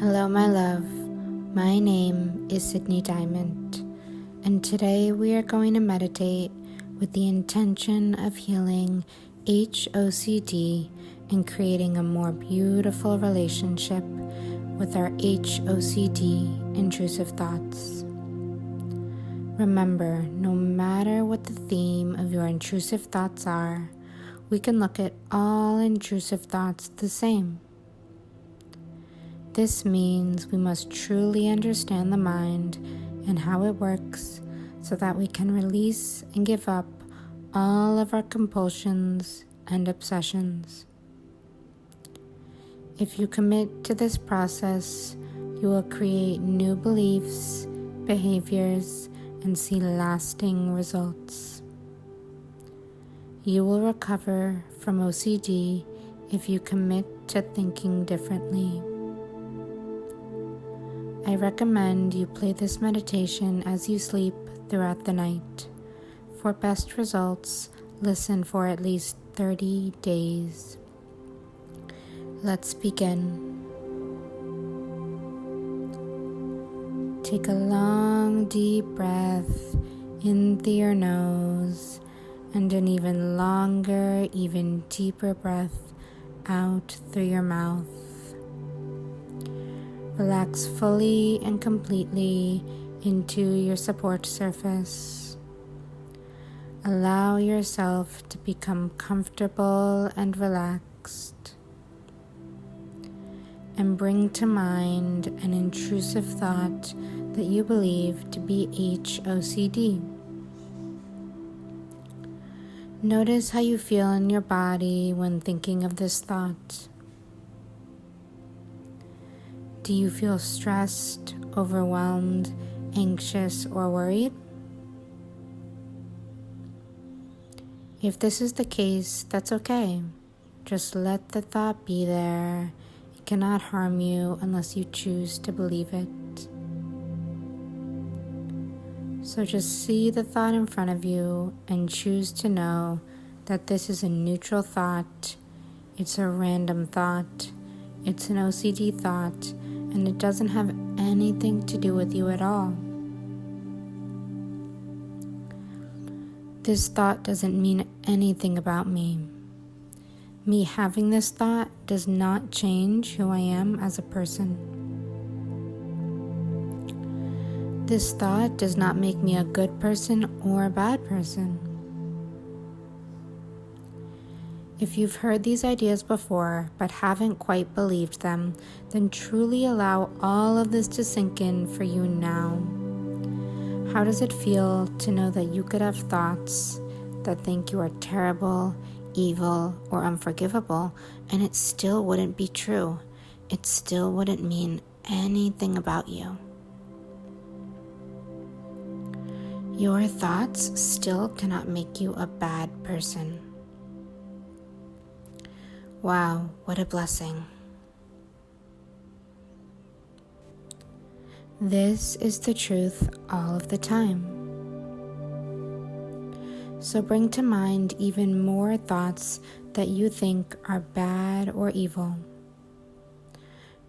Hello, my love. My name is Sydney Diamond, and today we are going to meditate with the intention of healing HOCD and creating a more beautiful relationship with our HOCD intrusive thoughts. Remember, no matter what the theme of your intrusive thoughts are, we can look at all intrusive thoughts the same. This means we must truly understand the mind and how it works so that we can release and give up all of our compulsions and obsessions. If you commit to this process, you will create new beliefs, behaviors, and see lasting results. You will recover from OCD if you commit to thinking differently. I recommend you play this meditation as you sleep throughout the night. For best results, listen for at least 30 days. Let's begin. Take a long, deep breath in through your nose and an even longer, even deeper breath out through your mouth. Relax fully and completely into your support surface. Allow yourself to become comfortable and relaxed. And bring to mind an intrusive thought that you believe to be HOCD. Notice how you feel in your body when thinking of this thought. Do you feel stressed, overwhelmed, anxious, or worried? If this is the case, that's okay. Just let the thought be there. It cannot harm you unless you choose to believe it. So just see the thought in front of you and choose to know that this is a neutral thought. It's a random thought. It's an OCD thought. And it doesn't have anything to do with you at all. This thought doesn't mean anything about me. Me having this thought does not change who I am as a person. This thought does not make me a good person or a bad person. If you've heard these ideas before but haven't quite believed them, then truly allow all of this to sink in for you now. How does it feel to know that you could have thoughts that think you are terrible, evil, or unforgivable, and it still wouldn't be true? It still wouldn't mean anything about you. Your thoughts still cannot make you a bad person. Wow, what a blessing. This is the truth all of the time. So bring to mind even more thoughts that you think are bad or evil.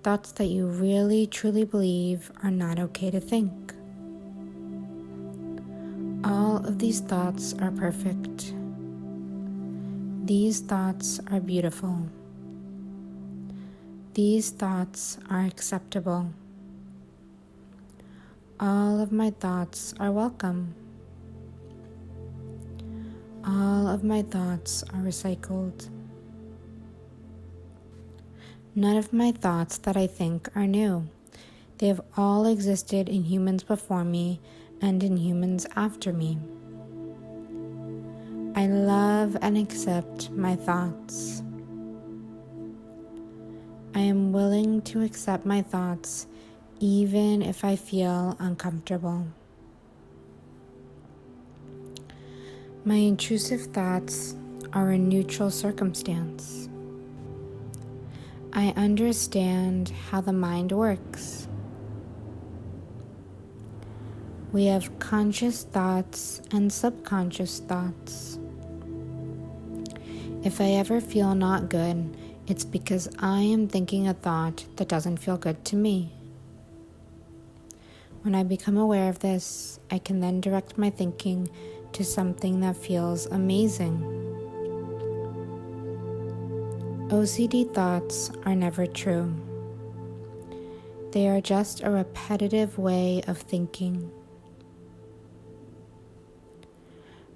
Thoughts that you really truly believe are not okay to think. All of these thoughts are perfect. These thoughts are beautiful. These thoughts are acceptable. All of my thoughts are welcome. All of my thoughts are recycled. None of my thoughts that I think are new. They have all existed in humans before me and in humans after me. I love and accept my thoughts. I am willing to accept my thoughts even if I feel uncomfortable. My intrusive thoughts are a neutral circumstance. I understand how the mind works. We have conscious thoughts and subconscious thoughts. If I ever feel not good, It's because I am thinking a thought that doesn't feel good to me. When I become aware of this, I can then direct my thinking to something that feels amazing. OCD thoughts are never true. They are just a repetitive way of thinking.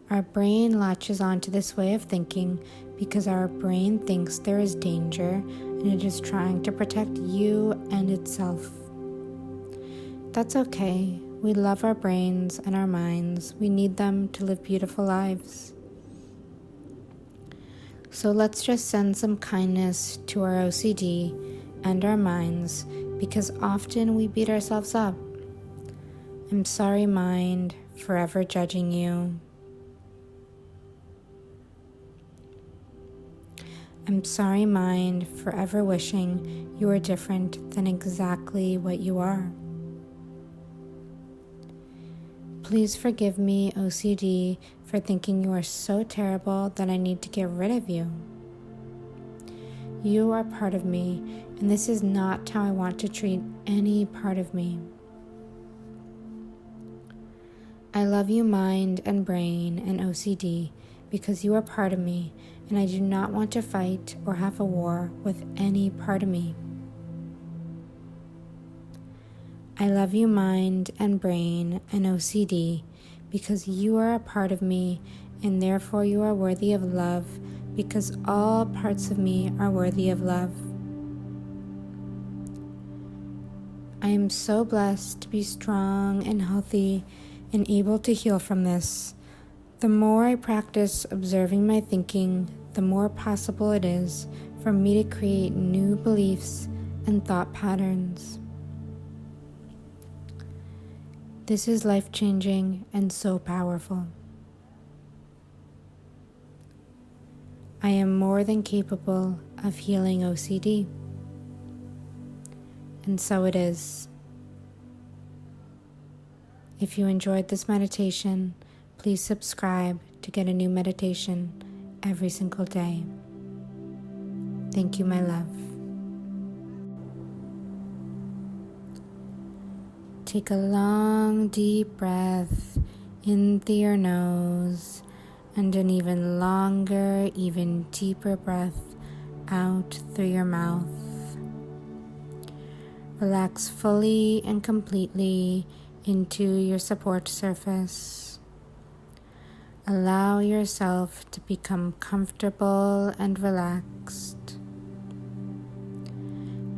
Our brain latches onto this way of thinking because our brain thinks there is danger and it is trying to protect you and itself. That's okay. We love our brains and our minds. We need them to live beautiful lives. So let's just send some kindness to our OCD and our minds, because often we beat ourselves up. I'm sorry, mind, forever judging you. I'm sorry, mind, forever wishing you were different than exactly what you are. Please forgive me, OCD, for thinking you are so terrible that I need to get rid of you. You are part of me, and this is not how I want to treat any part of me. I love you, mind and brain and OCD, because you are part of me, and I do not want to fight or have a war with any part of me. I love you, mind and brain and OCD, because you are a part of me, and therefore you are worthy of love, because all parts of me are worthy of love. I am so blessed to be strong and healthy and able to heal from this. The more I practice observing my thinking, the more possible it is for me to create new beliefs and thought patterns. This is life-changing and so powerful. I am more than capable of healing OCD. And so it is. If you enjoyed this meditation, please subscribe to get a new meditation every single day. Thank you, my love. Take a long, deep breath in through your nose and an even longer, even deeper breath out through your mouth. Relax fully and completely into your support surface. Allow yourself to become comfortable and relaxed.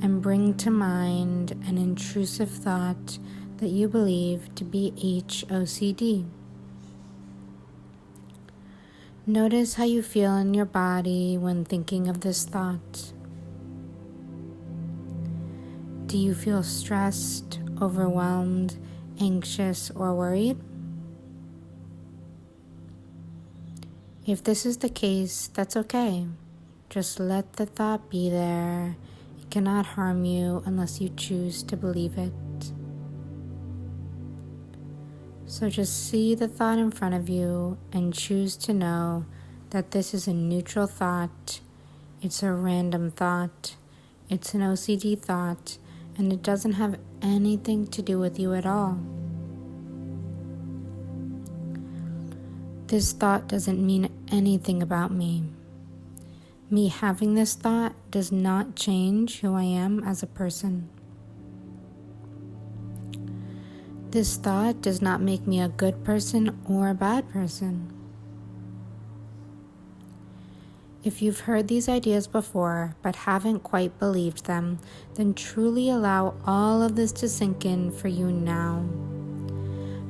And bring to mind an intrusive thought that you believe to be HOCD. Notice how you feel in your body when thinking of this thought. Do you feel stressed, overwhelmed, anxious, or worried? If this is the case, that's okay. Just let the thought be there. It cannot harm you unless you choose to believe it. So just see the thought in front of you and choose to know that this is a neutral thought. It's a random thought. It's an OCD thought, and it doesn't have anything to do with you at all. This thought doesn't mean anything about me. Me having this thought does not change who I am as a person. This thought does not make me a good person or a bad person. If you've heard these ideas before but haven't quite believed them, then truly allow all of this to sink in for you now.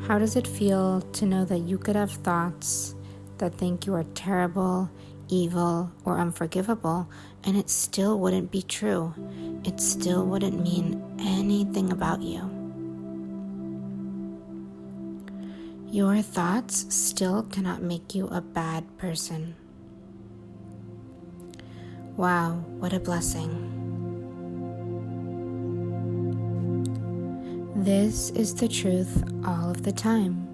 How does it feel to know that you could have thoughts that think you are terrible, evil, or unforgivable, and it still wouldn't be true? It still wouldn't mean anything about you. Your thoughts still cannot make you a bad person. Wow, what a blessing. This is the truth all of the time.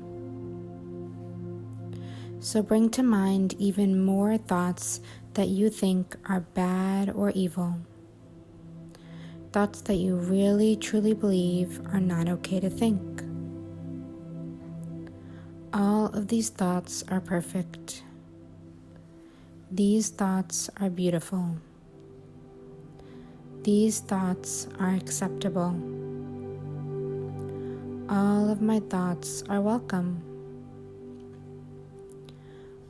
So bring to mind even more thoughts that you think are bad or evil. Thoughts that you really truly believe are not okay to think. All of these thoughts are perfect. These thoughts are beautiful. These thoughts are acceptable. All of my thoughts are welcome.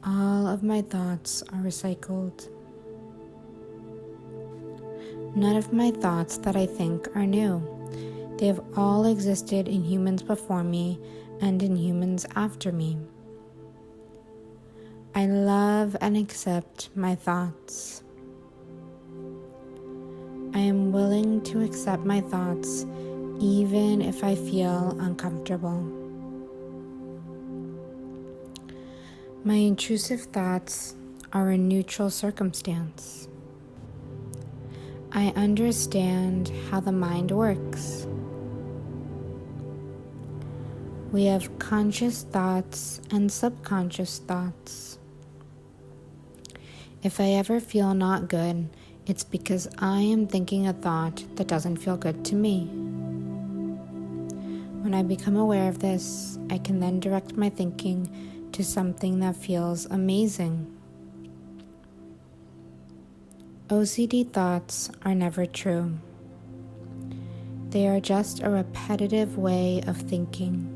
All of my thoughts are recycled. None of my thoughts that I think are new. They have all existed in humans before me and in humans after me. I love and accept my thoughts. I am willing to accept my thoughts even if I feel uncomfortable. My intrusive thoughts are a neutral circumstance. I understand how the mind works. We have conscious thoughts and subconscious thoughts. If I ever feel not good, it's because I am thinking a thought that doesn't feel good to me. When I become aware of this, I can then direct my thinking to something that feels amazing. OCD thoughts are never true. They are just a repetitive way of thinking.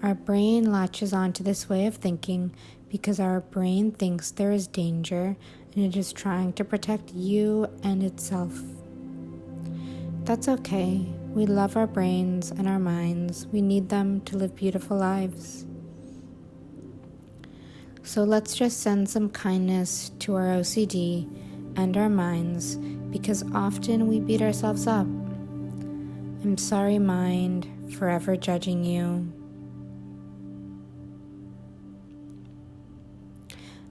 Our brain latches onto this way of thinking because our brain thinks there is danger and it is trying to protect you and itself. That's okay. We love our brains and our minds. We need them to live beautiful lives. So let's just send some kindness to our OCD and our minds because often we beat ourselves up. I'm sorry, mind, forever judging you.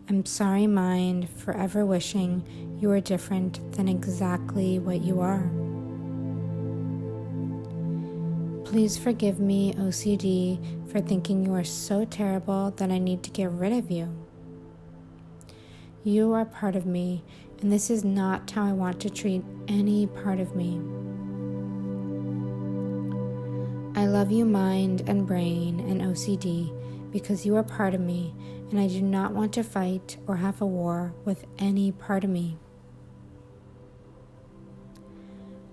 I'm sorry, mind, forever wishing you were different than exactly what you are. Please forgive me, OCD, for thinking you are so terrible that I need to get rid of you. You are part of me, and this is not how I want to treat any part of me. I love you, mind and brain and OCD, because you are part of me, and I do not want to fight or have a war with any part of me.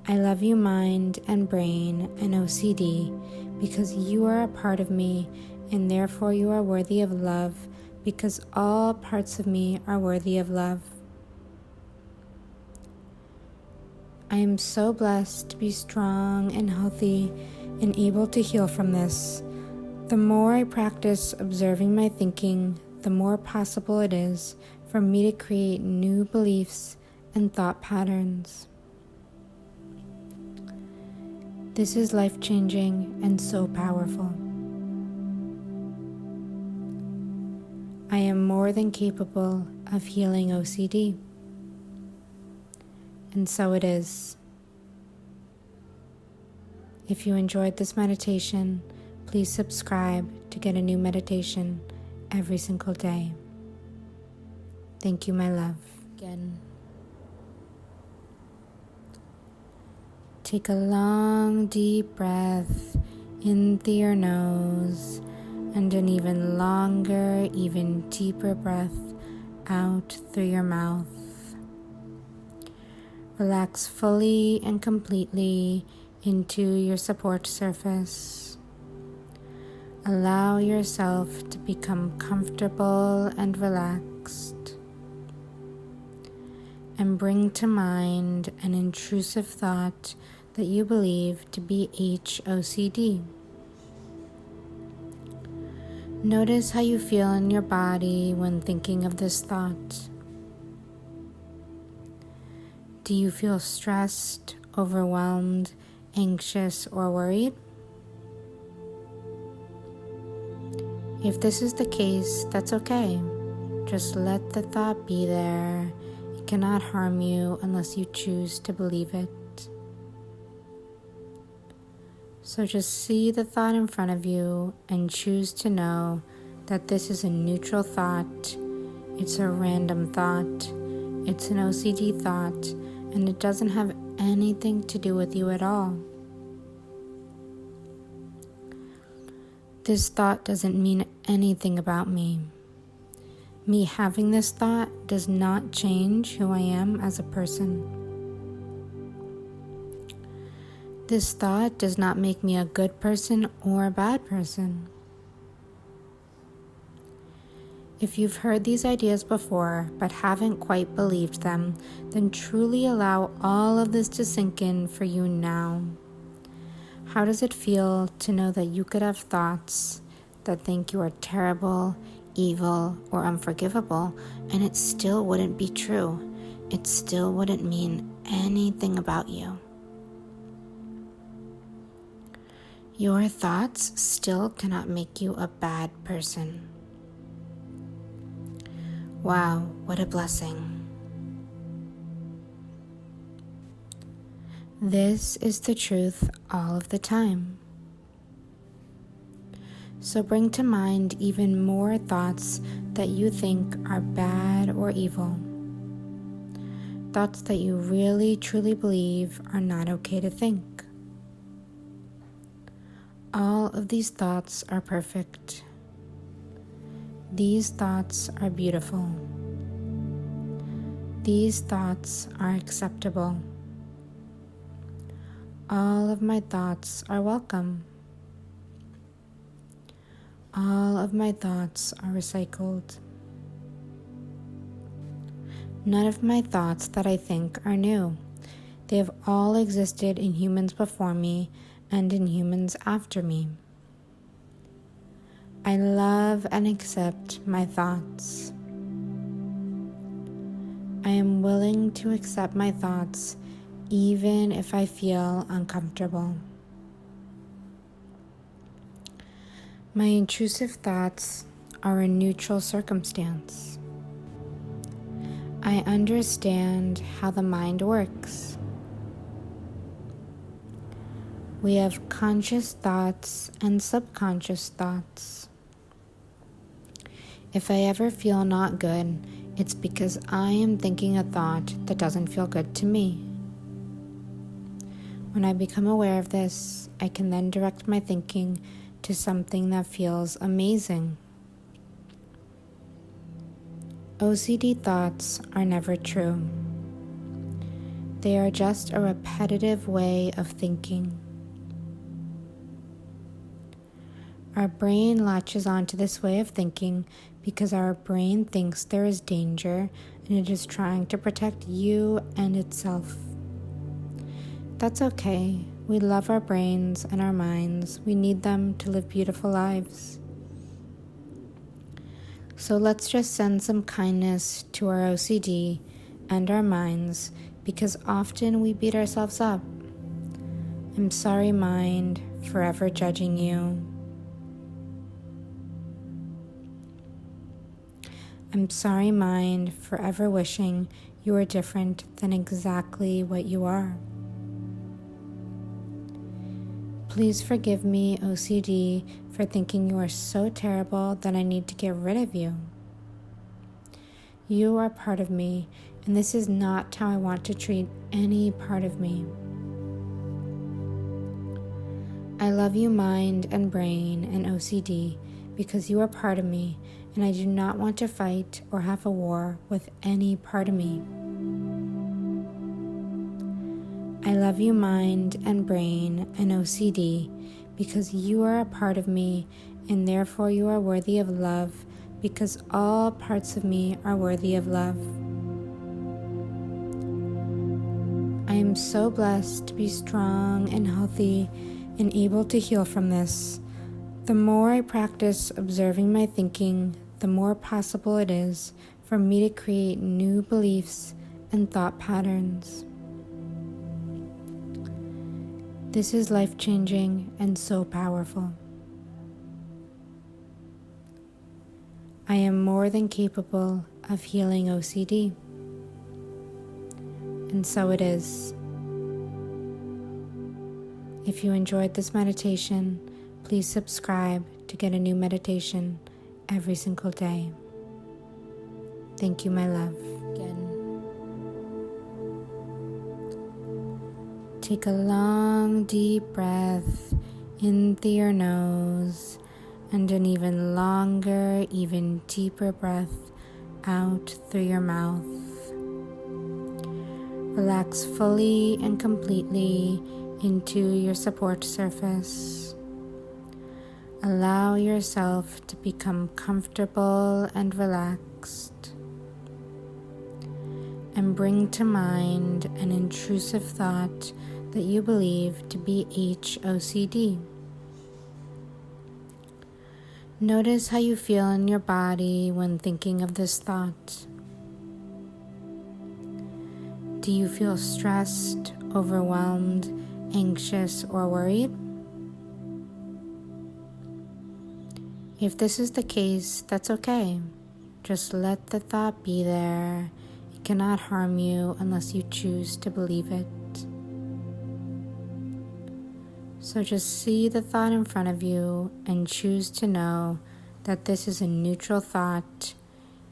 I love you, mind and brain and OCD, because you are a part of me, and therefore you are worthy of love, because all parts of me are worthy of love. I am so blessed to be strong and healthy and able to heal from this. The more I practice observing my thinking, the more possible it is for me to create new beliefs and thought patterns. This is life-changing and so powerful. I am more than capable of healing OCD. And so it is. If you enjoyed this meditation, please subscribe to get a new meditation every single day. Thank you, my love. Again. Take a long, deep breath in through your nose and an even longer, even deeper breath out through your mouth. Relax fully and completely into your support surface. Allow yourself to become comfortable and relaxed. And bring to mind an intrusive thought that you believe to be HOCD. Notice how you feel in your body when thinking of this thought. Do you feel stressed, overwhelmed, anxious, or worried? If this is the case, that's okay. Just let the thought be there. It cannot harm you unless you choose to believe it. So just see the thought in front of you and choose to know that this is a neutral thought It's a random thought. It's an OCD thought, and it doesn't have anything to do with you at all. This thought doesn't mean anything about me. Me having this thought does not change who I am as a person. This thought does not make me a good person or a bad person. If you've heard these ideas before but haven't quite believed them, then truly allow all of this to sink in for you now. How does it feel to know that you could have thoughts that think you are terrible, evil, or unforgivable, and it still wouldn't be true? It still wouldn't mean anything about you. Your thoughts still cannot make you a bad person. Wow, what a blessing. This is the truth all of the time. So bring to mind even more thoughts that you think are bad or evil. Thoughts that you really truly believe are not okay to think. All of these thoughts are perfect. These thoughts are beautiful. These thoughts are acceptable. All of my thoughts are welcome. All of my thoughts are recycled. None of my thoughts that I think are new. They have all existed in humans before me and in humans after me. I love and accept my thoughts. I am willing to accept my thoughts even if I feel uncomfortable. My intrusive thoughts are a neutral circumstance. I understand how the mind works. We have conscious thoughts and subconscious thoughts. If I ever feel not good, it's because I am thinking a thought that doesn't feel good to me. When I become aware of this, I can then direct my thinking to something that feels amazing. OCD thoughts are never true. They are just a repetitive way of thinking. Our brain latches onto this way of thinking because our brain thinks there is danger and it is trying to protect you and itself. That's okay. We love our brains and our minds. We need them to live beautiful lives. So let's just send some kindness to our OCD and our minds, because often we beat ourselves up. I'm sorry, mind, forever judging you. I'm sorry, mind, forever wishing you were different than exactly what you are. Please forgive me, OCD, for thinking you are so terrible that I need to get rid of you. You are part of me, and this is not how I want to treat any part of me. I love you, mind and brain and OCD, because you are part of me, and I do not want to fight or have a war with any part of me. I love you, mind and brain and OCD, because you are a part of me, and therefore you are worthy of love, because all parts of me are worthy of love. I am so blessed to be strong and healthy and able to heal from this. The more I practice observing my thinking, the more possible it is for me to create new beliefs and thought patterns. This is life-changing and so powerful. I am more than capable of healing OCD. And so it is. If you enjoyed this meditation, please subscribe to get a new meditation every single day. Thank you, my love. Again. Take a long, deep breath in through your nose and an even longer, even deeper breath out through your mouth. Relax fully and completely into your support surface. Allow yourself to become comfortable and relaxed. And bring to mind an intrusive thought that you believe to be HOCD. Notice how you feel in your body when thinking of this thought. Do you feel stressed, overwhelmed, anxious, or worried? If this is the case, that's okay. Just let the thought be there. It cannot harm you unless you choose to believe it. So just see the thought in front of you and choose to know that this is a neutral thought.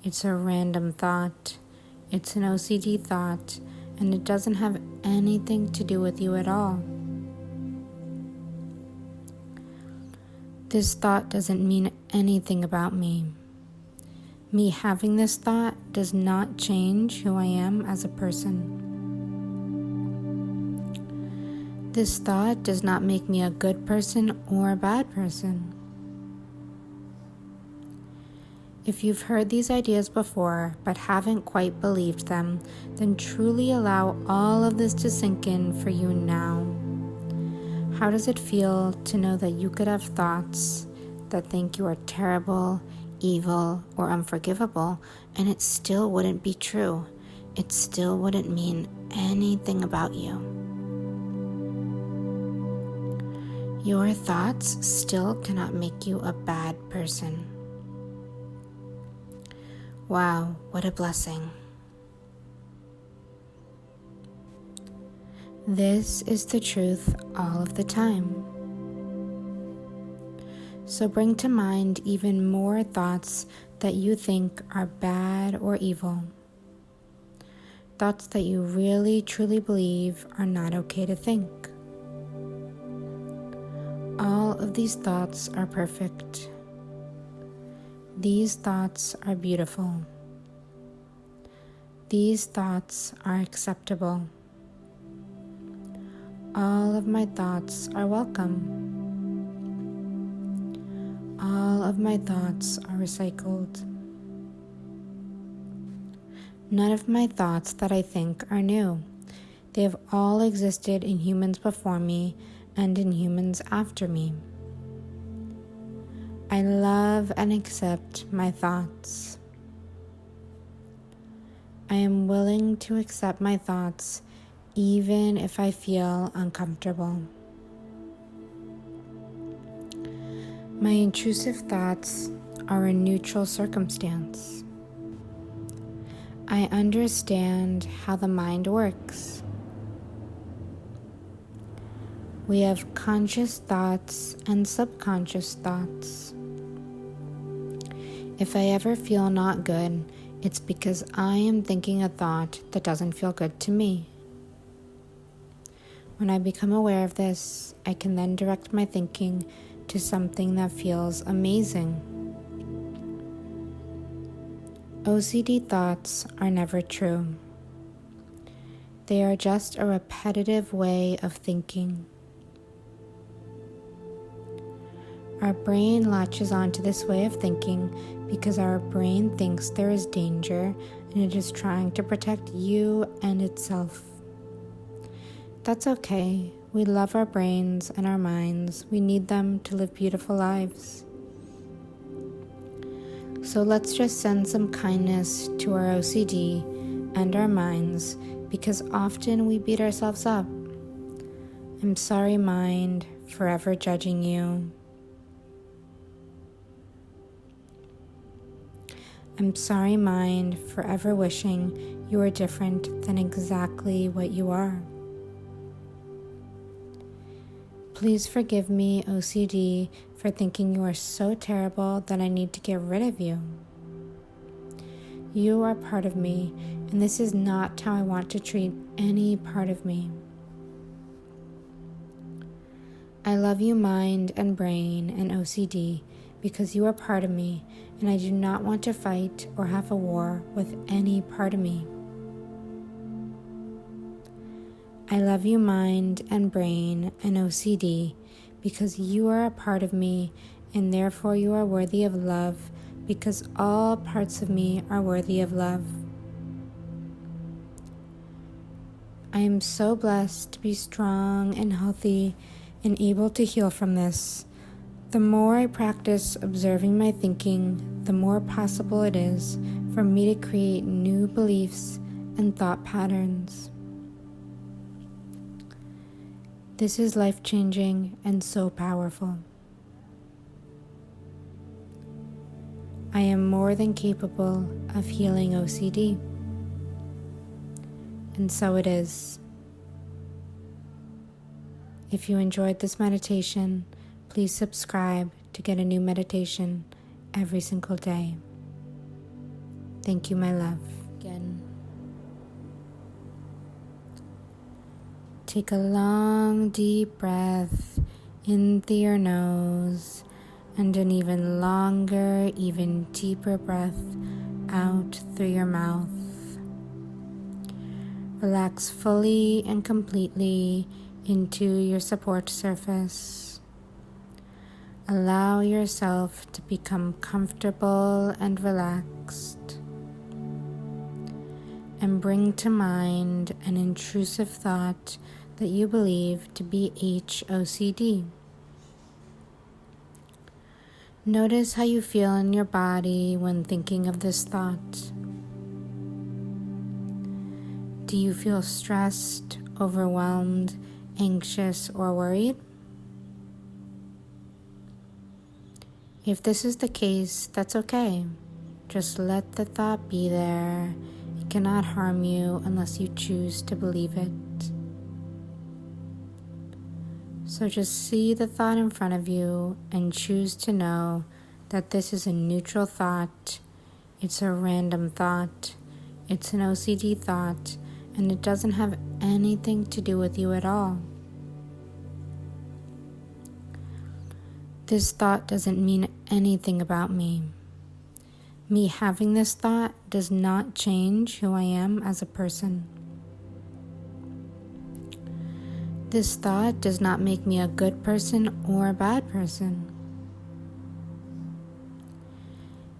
It's a random thought. It's an OCD thought, and it doesn't have anything to do with you at all. This thought doesn't mean anything about me. Me having this thought does not change who I am as a person. This thought does not make me a good person or a bad person. If you've heard these ideas before but haven't quite believed them, then truly allow all of this to sink in for you now. How does it feel to know that you could have thoughts that think you are terrible, evil, or unforgivable, and it still wouldn't be true? It still wouldn't mean anything about you. Your thoughts still cannot make you a bad person. Wow, what a blessing. This is the truth all of the time. So bring to mind even more thoughts that you think are bad or evil. Thoughts that you really truly believe are not okay to think. All of these thoughts are perfect. These thoughts are beautiful. These thoughts are acceptable. All of my thoughts are welcome. All of my thoughts are recycled. None of my thoughts that I think are new. They have all existed in humans before me and in humans after me. I love and accept my thoughts. I am willing to accept my thoughts even if I feel uncomfortable. My intrusive thoughts are a neutral circumstance. I understand how the mind works. We have conscious thoughts and subconscious thoughts. If I ever feel not good, it's because I am thinking a thought that doesn't feel good to me. When I become aware of this, I can then direct my thinking to something that feels amazing. OCD thoughts are never true. They are just a repetitive way of thinking. Our brain latches onto this way of thinking because our brain thinks there is danger and it is trying to protect you and itself. That's okay. We love our brains and our minds. We need them to live beautiful lives. So let's just send some kindness to our OCD and our minds because often we beat ourselves up. I'm sorry, mind, forever judging you. I'm sorry, mind, forever wishing you were different than exactly what you are. Please forgive me, OCD, for thinking you are so terrible that I need to get rid of you. You are part of me, and this is not how I want to treat any part of me. I love you, mind and brain and OCD, because you are part of me, and I do not want to fight or have a war with any part of me. I love you, mind and brain and OCD, because you are a part of me, and therefore you are worthy of love, because all parts of me are worthy of love. I am so blessed to be strong and healthy and able to heal from this. The more I practice observing my thinking, the more possible it is for me to create new beliefs and thought patterns. This is life-changing and so powerful. I am more than capable of healing OCD. And so it is. If you enjoyed this meditation, please subscribe to get a new meditation every single day. Thank you, my love. Again. Take a long, deep breath in through your nose and an even longer, even deeper breath out through your mouth. Relax fully and completely into your support surface. Allow yourself to become comfortable and relaxed. And bring to mind an intrusive thought that you believe to be HOCD. Notice how you feel in your body when thinking of this thought. Do you feel stressed, overwhelmed, anxious, or worried? If this is the case, that's okay. Just let the thought be there. It cannot harm you unless you choose to believe it. So just see the thought in front of you and choose to know that this is a neutral thought. It's a random thought. It's an OCD thought, and it doesn't have anything to do with you at all. This thought doesn't mean anything about me. Me having this thought does not change who I am as a person. This thought does not make me a good person or a bad person.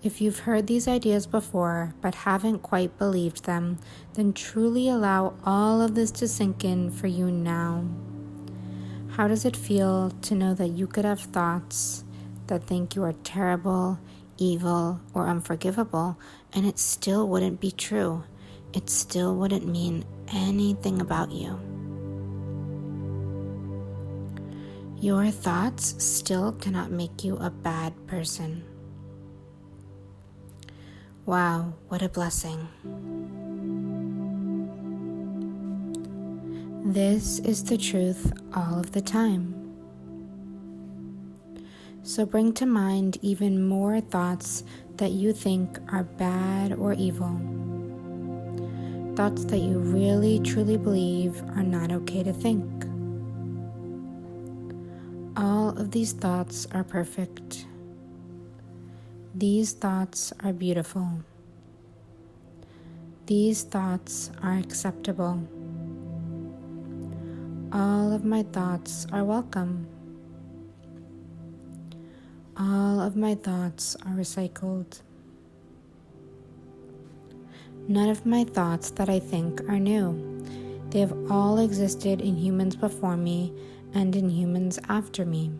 If you've heard these ideas before but haven't quite believed them, then truly allow all of this to sink in for you now. How does it feel to know that you could have thoughts that think you are terrible, evil, or unforgivable, and it still wouldn't be true? It still wouldn't mean anything about you. Your thoughts still cannot make you a bad person. Wow, what a blessing. This is the truth all of the time. So bring to mind even more thoughts that you think are bad or evil. Thoughts that you really truly believe are not okay to think. All of these thoughts are perfect. These thoughts are beautiful. These thoughts are acceptable. All of my thoughts are welcome. All of my thoughts are recycled. None of my thoughts that I think are new. They have all existed in humans before me and in humans after me.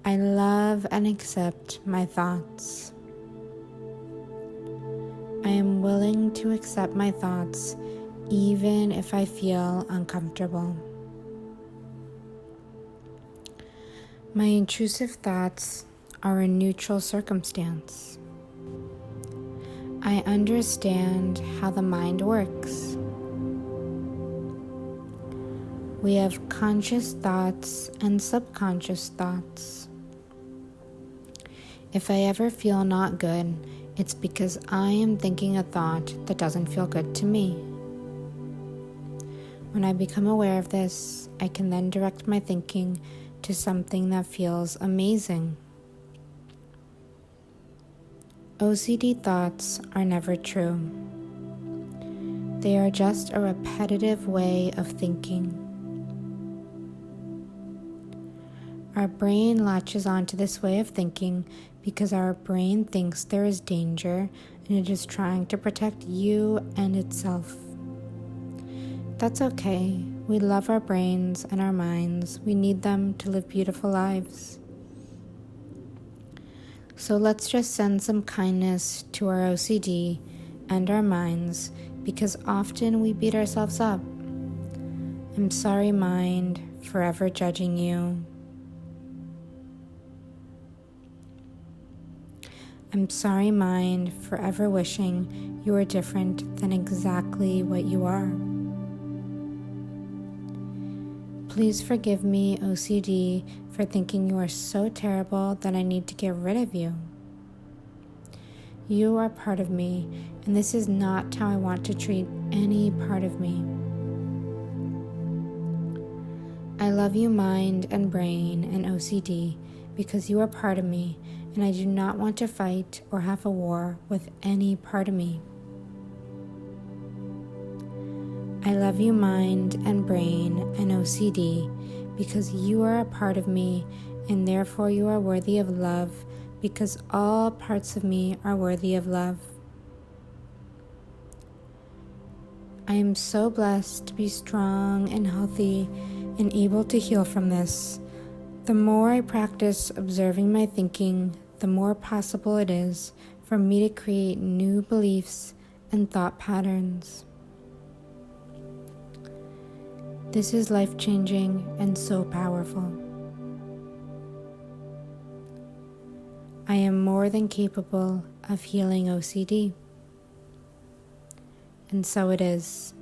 I love and accept my thoughts. I am willing to accept my thoughts even if I feel uncomfortable. My intrusive thoughts are a neutral circumstance. I understand how the mind works. We have conscious thoughts and subconscious thoughts. If I ever feel not good, It's because I am thinking a thought that doesn't feel good to me. When I become aware of this, I can then direct my thinking to something that feels amazing. OCD thoughts are never true. They are just a repetitive way of thinking. Our brain latches onto this way of thinking because our brain thinks there is danger and it is trying to protect you and itself. That's okay. We love our brains and our minds. We need them to live beautiful lives. So let's just send some kindness to our OCD and our minds, because often we beat ourselves up. I'm sorry, mind, forever judging you. I'm sorry, mind, forever wishing you were different than exactly what you are. Please forgive me, OCD, for thinking you are so terrible that I need to get rid of you. You are part of me, and this is not how I want to treat any part of me. I love you, mind and brain and OCD, because you are part of me, and I do not want to fight or have a war with any part of me. I love you, mind and brain and OCD, because you are a part of me, and therefore you are worthy of love, because all parts of me are worthy of love. I am so blessed to be strong and healthy and able to heal from this. The more I practice observing my thinking, the more possible it is for me to create new beliefs and thought patterns. This is life-changing and so powerful. I am more than capable of healing OCD. And so it is.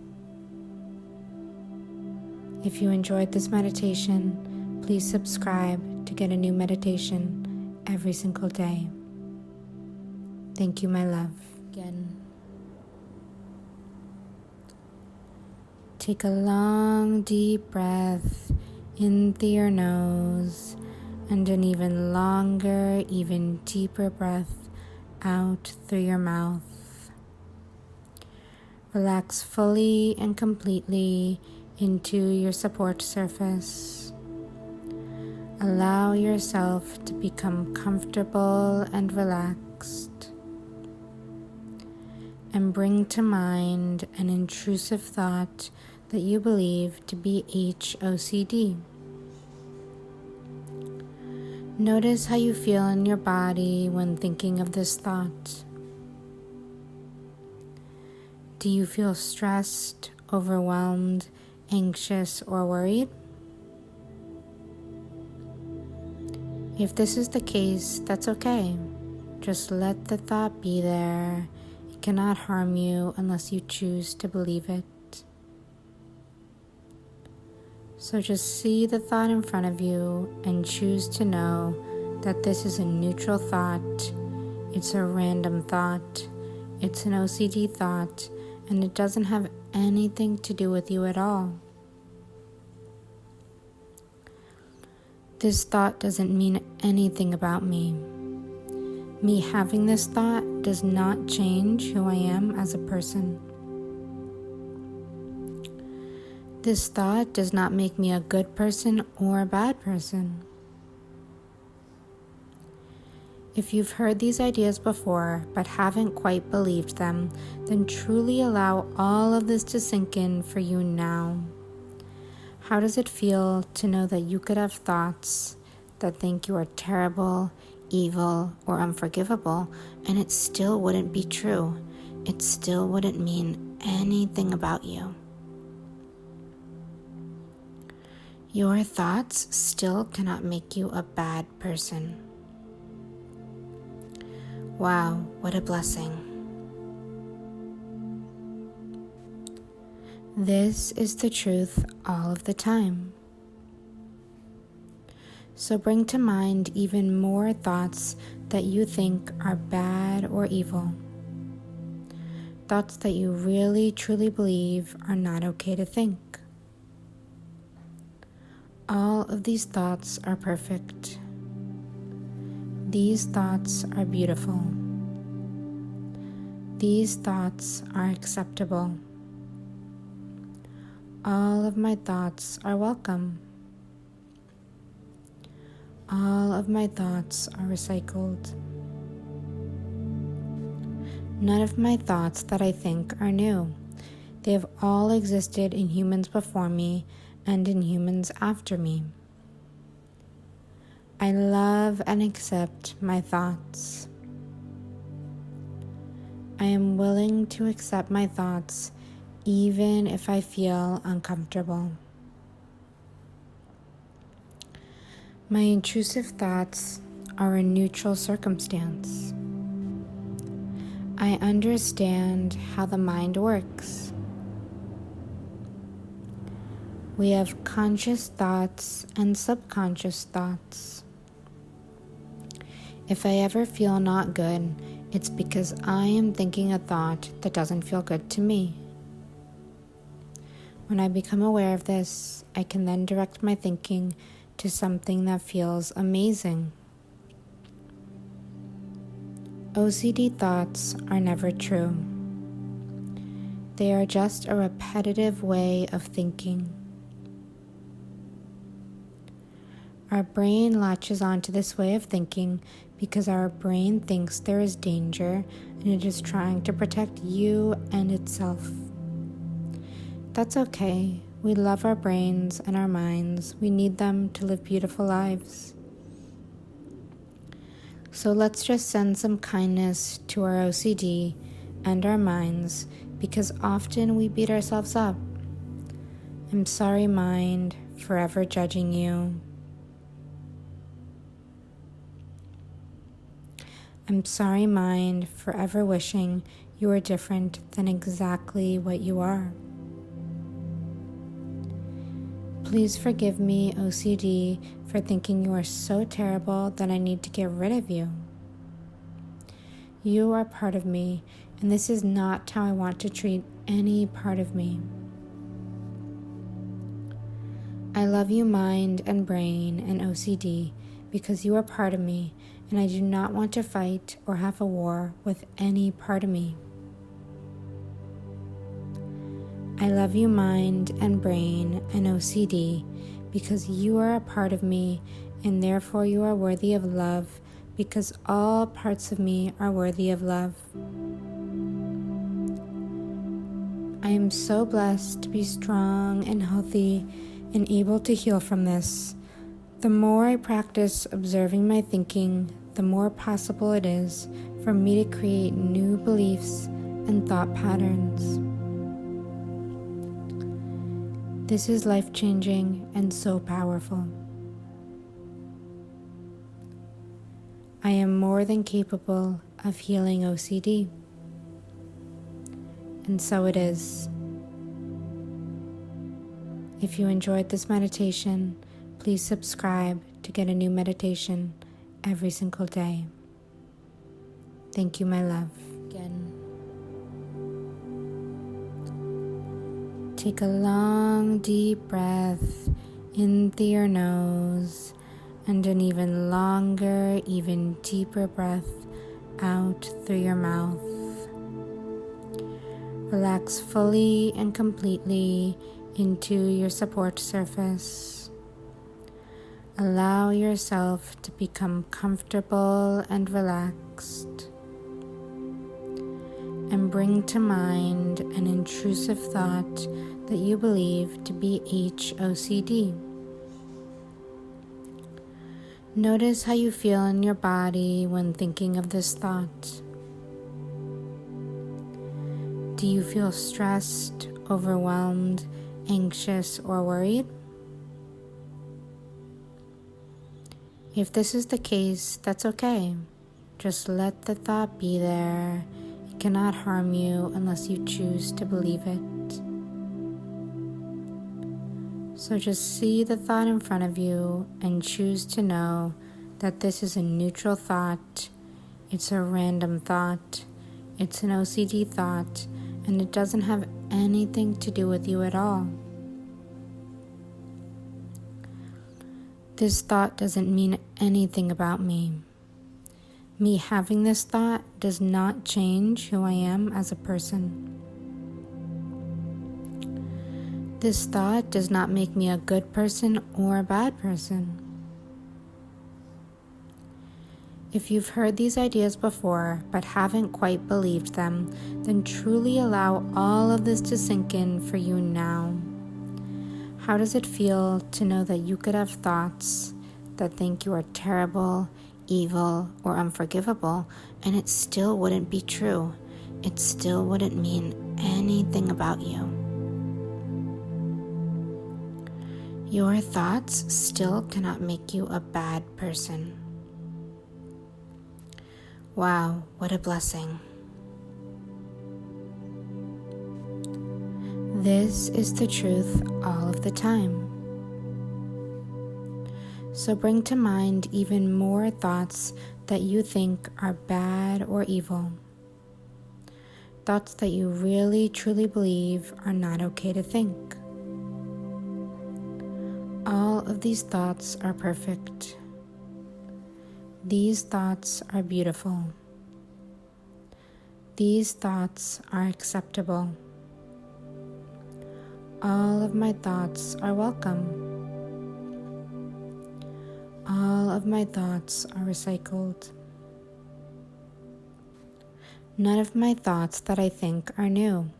If you enjoyed this meditation, please subscribe to get a new meditation every single day. Thank you, my love. Again. Take a long, deep breath in through your nose and an even longer, even deeper breath out through your mouth. Relax fully and completely into your support surface. Allow yourself to become comfortable and relaxed. And bring to mind an intrusive thought that you believe to be HOCD. Notice how you feel in your body when thinking of this thought. Do you feel stressed, overwhelmed, anxious, or worried? If this is the case, that's okay. Just let the thought be there. It cannot harm you unless you choose to believe it. So just see the thought in front of you and choose to know that this is a neutral thought. It's a random thought. It's an OCD thought, and it doesn't have anything to do with you at all. This thought doesn't mean anything about me. Me having this thought does not change who I am as a person. This thought does not make me a good person or a bad person. If you've heard these ideas before but haven't quite believed them, then truly allow all of this to sink in for you now. How does it feel to know that you could have thoughts that think you are terrible, evil, or unforgivable, and it still wouldn't be true? It still wouldn't mean anything about you. Your thoughts still cannot make you a bad person. Wow, what a blessing. This is the truth all of the time. So bring to mind even more thoughts that you think are bad or evil. Thoughts that you really truly believe are not okay to think. All of these thoughts are perfect. These thoughts are beautiful. These thoughts are acceptable. All of my thoughts are welcome. All of my thoughts are recycled. None of my thoughts that I think are new. They have all existed in humans before me and in humans after me. I love and accept my thoughts. I am willing to accept my thoughts even if I feel uncomfortable. My intrusive thoughts are a neutral circumstance. I understand how the mind works. We have conscious thoughts and subconscious thoughts. If I ever feel not good, it's because I am thinking a thought that doesn't feel good to me. When I become aware of this, I can then direct my thinking to something that feels amazing. OCD thoughts are never true. They are just a repetitive way of thinking. Our brain latches onto this way of thinking because our brain thinks there is danger and it is trying to protect you and itself. That's okay. We love our brains and our minds. We need them to live beautiful lives. So let's just send some kindness to our OCD and our minds because often we beat ourselves up. I'm sorry, mind, forever judging you. I'm sorry, mind, forever wishing you were different than exactly what you are. Please forgive me, OCD, for thinking you are so terrible that I need to get rid of you. You are part of me, and this is not how I want to treat any part of me. I love you, mind and brain and OCD, because you are part of me, and I do not want to fight or have a war with any part of me. I love you, mind and brain and OCD, because you are a part of me, and therefore you are worthy of love, because all parts of me are worthy of love. I am so blessed to be strong and healthy and able to heal from this. The more I practice observing my thinking, the more possible it is for me to create new beliefs and thought patterns. This is life-changing and so powerful. I am more than capable of healing OCD. And so it is. If you enjoyed this meditation, please subscribe to get a new meditation every single day. Thank you, my love. Again. Take a long, deep breath in through your nose and an even longer, even deeper breath out through your mouth. Relax fully and completely into your support surface. Allow yourself to become comfortable and relaxed. And bring to mind an intrusive thought that you believe to be HOCD. Notice how you feel in your body when thinking of this thought. Do you feel stressed, overwhelmed, anxious, or worried? If this is the case, that's okay. Just let the thought be there. It cannot harm you unless you choose to believe it. So just see the thought in front of you and choose to know that this is a neutral thought, it's a random thought, it's an OCD thought, and it doesn't have anything to do with you at all. This thought doesn't mean anything about me. Me having this thought does not change who I am as a person. This thought does not make me a good person or a bad person. If you've heard these ideas before but haven't quite believed them, then truly allow all of this to sink in for you now. How does it feel to know that you could have thoughts that think you are terrible, evil, or unforgivable, and it still wouldn't be true? It still wouldn't mean anything about you. Your thoughts still cannot make you a bad person. Wow, what a blessing. This is the truth all of the time. So bring to mind even more thoughts that you think are bad or evil. Thoughts that you really truly believe are not okay to think. All of these thoughts are perfect. These thoughts are beautiful. These thoughts are acceptable. All of my thoughts are welcome. All of my thoughts are recycled. None of my thoughts that I think are new.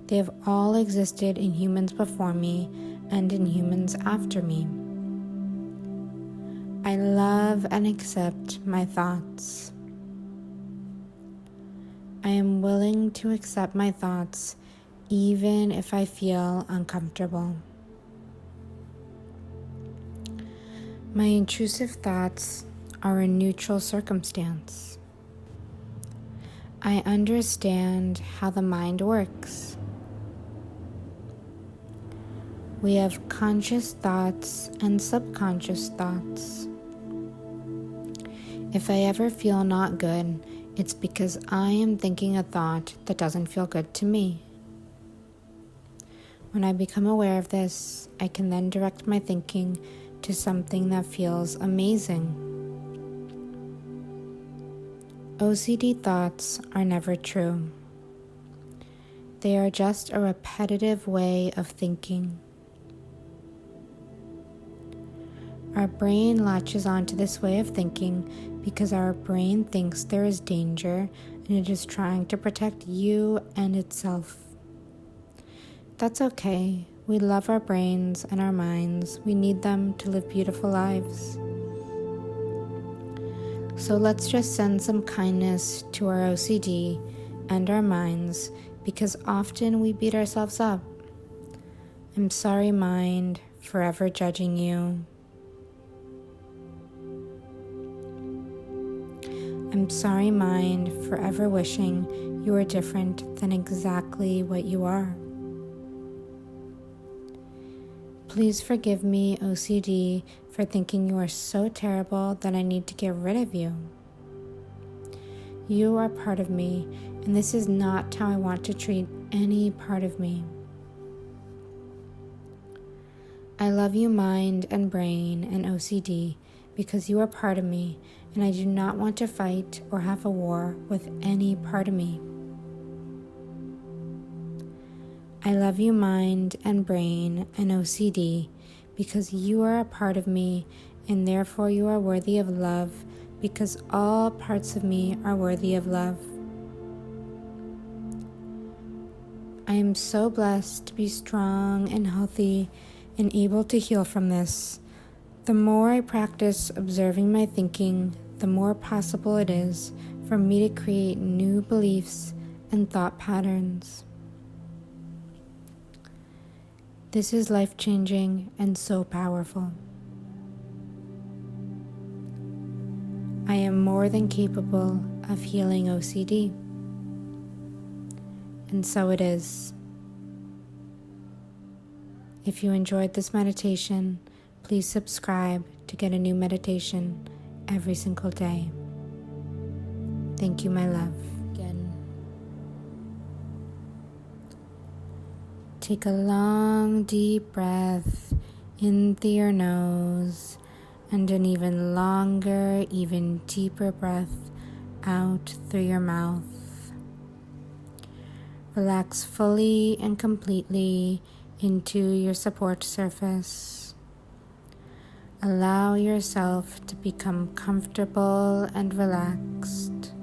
They have all existed in humans before me and in humans after me. I love and accept my thoughts. I am willing to accept my thoughts even if I feel uncomfortable. My intrusive thoughts are a neutral circumstance. I understand how the mind works. We have conscious thoughts and subconscious thoughts. If I ever feel not good, it's because I am thinking a thought that doesn't feel good to me. When I become aware of this, I can then direct my thinking to something that feels amazing. OCD thoughts are never true. They are just a repetitive way of thinking. Our brain latches onto this way of thinking because our brain thinks there is danger and it is trying to protect you and itself. That's okay. We love our brains and our minds. We need them to live beautiful lives. So let's just send some kindness to our OCD and our minds because often we beat ourselves up. I'm sorry, mind, forever judging you. I'm sorry, mind, forever wishing you were different than exactly what you are. Please forgive me, OCD, for thinking you are so terrible that I need to get rid of you. You are part of me, and this is not how I want to treat any part of me. I love you, mind and brain and OCD, because you are part of me, and I do not want to fight or have a war with any part of me. I love you, mind and brain and OCD, because you are a part of me, and therefore you are worthy of love, because all parts of me are worthy of love. I am so blessed to be strong and healthy and able to heal from this. The more I practice observing my thinking, the more possible it is for me to create new beliefs and thought patterns. This is life-changing and so powerful. I am more than capable of healing OCD. And so it is. If you enjoyed this meditation, please subscribe to get a new meditation every single day. Thank you, my love. Again, take a long, deep breath in through your nose and an even longer, even deeper breath out through your mouth. Relax fully and completely into your support surface. Allow yourself to become comfortable and relaxed.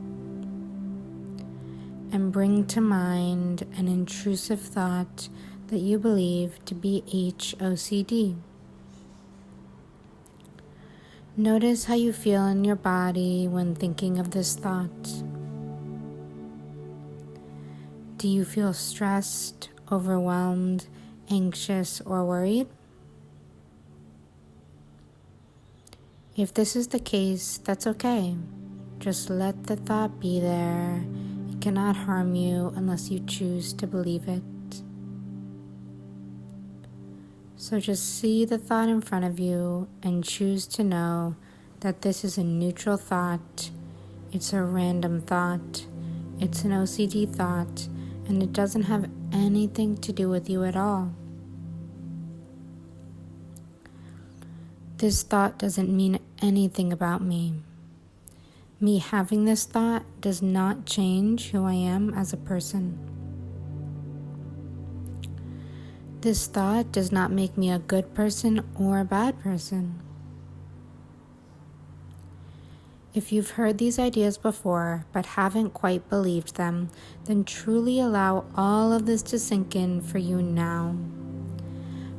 And bring to mind an intrusive thought that you believe to be HOCD. Notice how you feel in your body when thinking of this thought. Do you feel stressed, overwhelmed, anxious, or worried? If this is the case, that's okay. Just let the thought be there. It cannot harm you unless you choose to believe it. So just see the thought in front of you and choose to know that this is a neutral thought. It's a random thought. It's an OCD thought, and it doesn't have anything to do with you at all. This thought doesn't mean anything about me. Me having this thought does not change who I am as a person. This thought does not make me a good person or a bad person. If you've heard these ideas before but haven't quite believed them, then truly allow all of this to sink in for you now.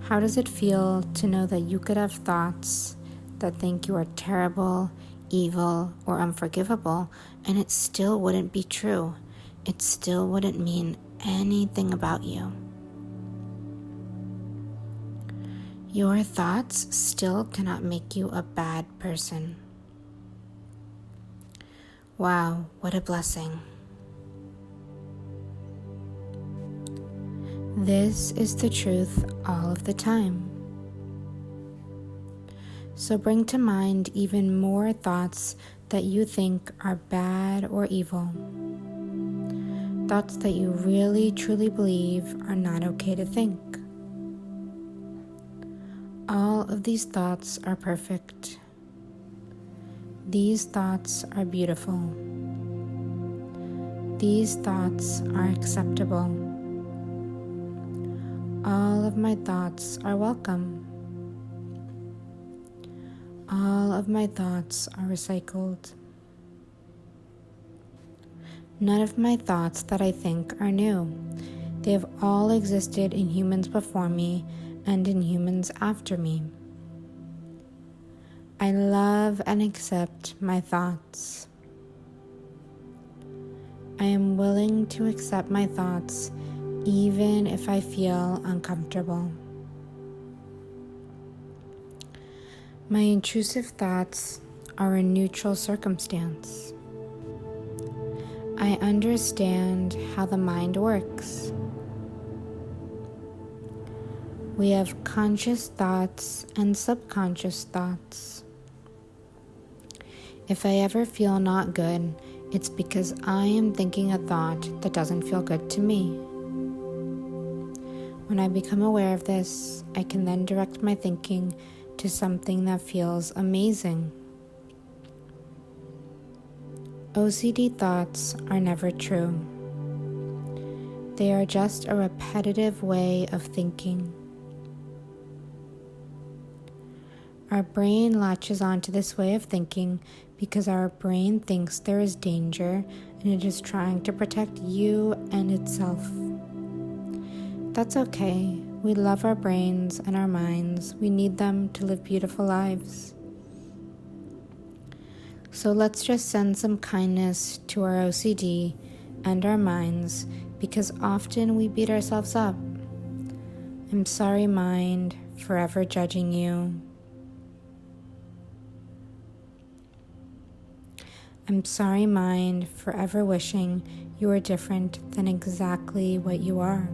How does it feel to know that you could have thoughts that think you are terrible, evil, or unforgivable, and it still wouldn't be true? It still wouldn't mean anything about you. Your thoughts still cannot make you a bad person. Wow, what a blessing. This is the truth all of the time. So bring to mind even more thoughts that you think are bad or evil. Thoughts that you really truly believe are not okay to think. All of these thoughts are perfect. These thoughts are beautiful. These thoughts are acceptable. All of my thoughts are welcome. All of my thoughts are recycled. None of my thoughts that I think are new. They have all existed in humans before me and in humans after me. I love and accept my thoughts. I am willing to accept my thoughts even if I feel uncomfortable. My intrusive thoughts are a neutral circumstance. I understand how the mind works. We have conscious thoughts and subconscious thoughts. If I ever feel not good, it's because I am thinking a thought that doesn't feel good to me. When I become aware of this, I can then direct my thinking to something that feels amazing. OCD thoughts are never true. They are just a repetitive way of thinking. Our brain latches onto this way of thinking because our brain thinks there is danger and it is trying to protect you and itself. That's okay. We love our brains and our minds. We need them to live beautiful lives. So let's just send some kindness to our OCD and our minds because often we beat ourselves up. I'm sorry, mind, forever judging you. I'm sorry, mind, forever wishing you were different than exactly what you are.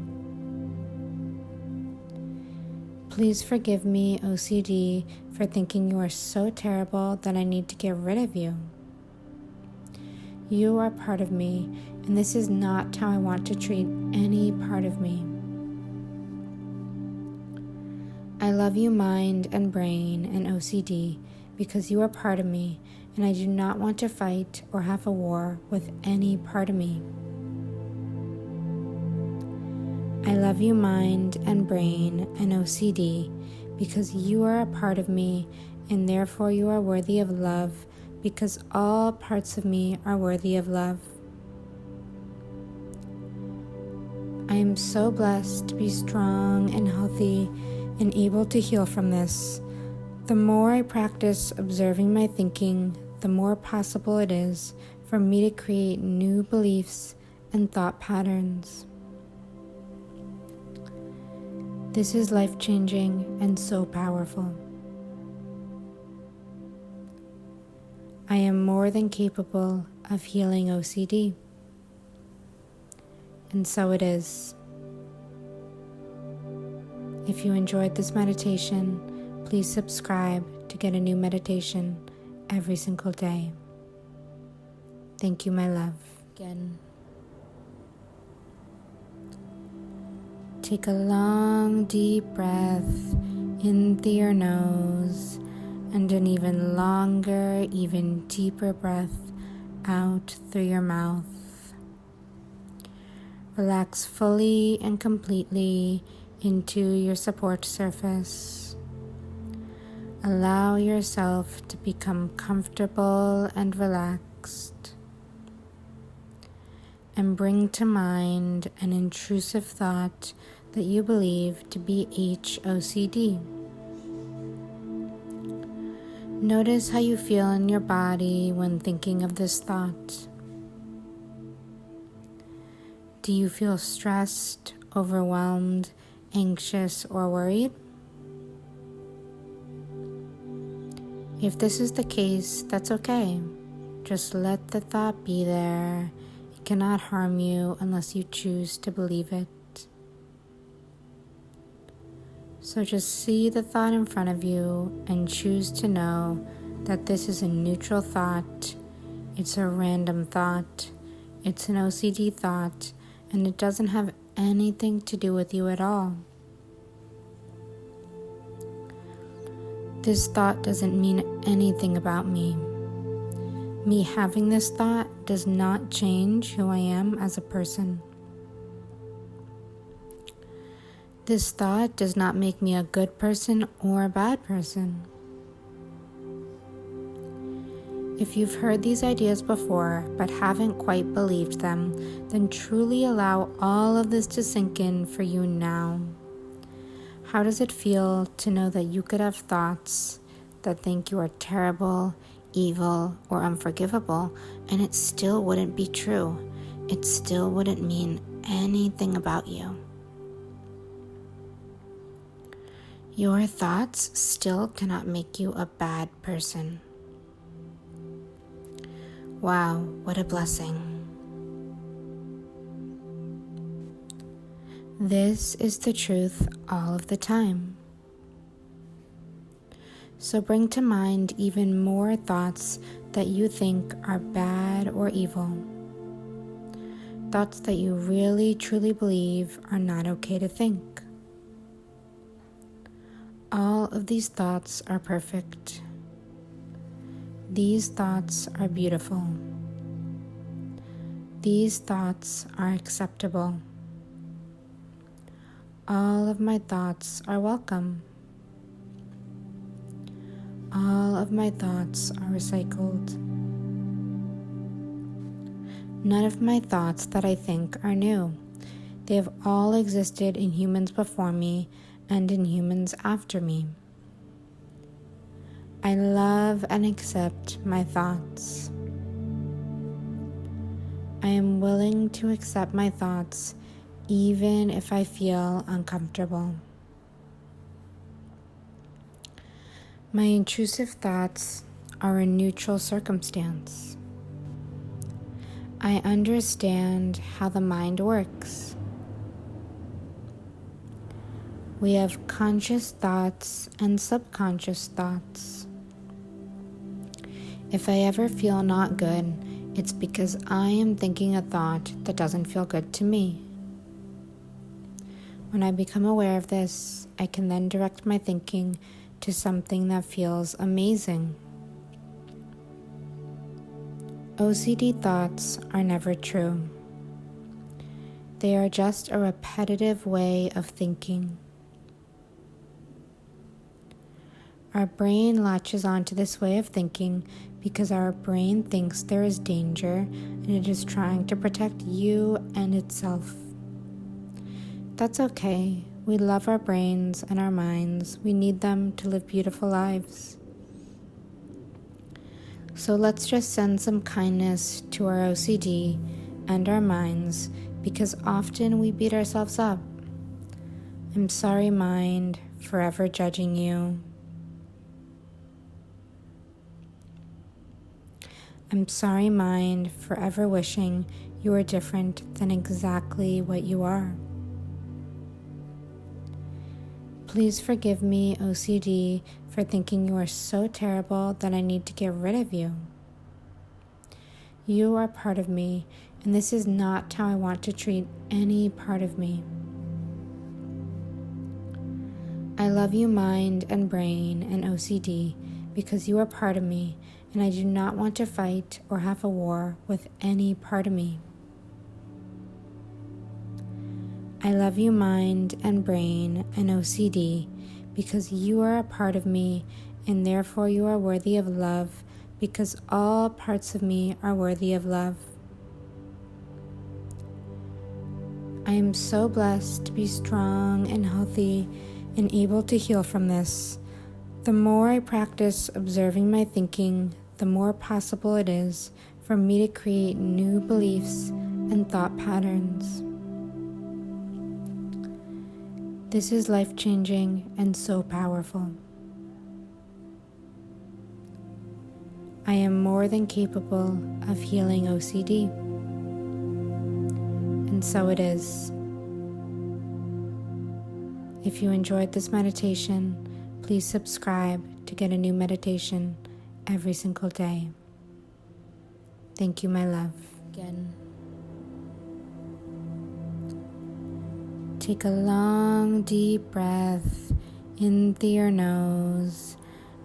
Please forgive me, OCD, for thinking you are so terrible that I need to get rid of you. You are part of me, and this is not how I want to treat any part of me. I love you, mind and brain and OCD, because you are part of me, and I do not want to fight or have a war with any part of me. I love you, mind and brain and OCD, because you are a part of me, and therefore you are worthy of love, because all parts of me are worthy of love. I am so blessed to be strong and healthy and able to heal from this. The more I practice observing my thinking, the more possible it is for me to create new beliefs and thought patterns. This is life-changing and so powerful. I am more than capable of healing OCD. And so it is. If you enjoyed this meditation, please subscribe to get a new meditation every single day. Thank you, my love. Again. Take a long, deep breath in through your nose and an even longer, even deeper breath out through your mouth. Relax fully and completely into your support surface. Allow yourself to become comfortable and relaxed. And bring to mind an intrusive thought that you believe to be HOCD. Notice how you feel in your body when thinking of this thought. Do you feel stressed, overwhelmed, anxious, or worried? If this is the case, that's okay. Just let the thought be there. It cannot harm you unless you choose to believe it. So just see the thought in front of you and choose to know that this is a neutral thought. It's a random thought. It's an OCD thought, and it doesn't have anything to do with you at all. This thought doesn't mean anything about me. Me having this thought does not change who I am as a person. This thought does not make me a good person or a bad person. If you've heard these ideas before but haven't quite believed them, then truly allow all of this to sink in for you now. How does it feel to know that you could have thoughts that think you are terrible, evil, or unforgivable, and it still wouldn't be true? It still wouldn't mean anything about you. Your thoughts still cannot make you a bad person. Wow, what a blessing. This is the truth all of the time. So bring to mind even more thoughts that you think are bad or evil. Thoughts that you really truly believe are not okay to think. All of these thoughts are perfect. These thoughts are beautiful. These thoughts are acceptable. All of my thoughts are welcome. All of my thoughts are recycled. None of my thoughts that I think are new. They have all existed in humans before me and in humans after me. I love and accept my thoughts. I am willing to accept my thoughts even if I feel uncomfortable. My intrusive thoughts are a neutral circumstance. I understand how the mind works. We have conscious thoughts and subconscious thoughts. If I ever feel not good, it's because I am thinking a thought that doesn't feel good to me. When I become aware of this, I can then direct my thinking to something that feels amazing. OCD thoughts are never true. They are just a repetitive way of thinking. Our brain latches onto this way of thinking because our brain thinks there is danger and it is trying to protect you and itself. That's okay. We love our brains and our minds. We need them to live beautiful lives. So let's just send some kindness to our OCD and our minds because often we beat ourselves up. I'm sorry, mind, forever judging you. I'm sorry, mind, forever wishing you were different than exactly what you are. Please forgive me, OCD, for thinking you are so terrible that I need to get rid of you. You are part of me, and this is not how I want to treat any part of me. I love you, mind and brain and OCD, because you are part of me, and I do not want to fight or have a war with any part of me. I love you, mind and brain and OCD, because you are a part of me, and therefore you are worthy of love, because all parts of me are worthy of love. I am so blessed to be strong and healthy and able to heal from this. The more I practice observing my thinking, the more possible it is for me to create new beliefs and thought patterns. This is life-changing and so powerful. I am more than capable of healing OCD. And so it is. If you enjoyed this meditation, please subscribe to get a new meditation every single day. Thank you, my love. Again. Take a long, deep breath in through your nose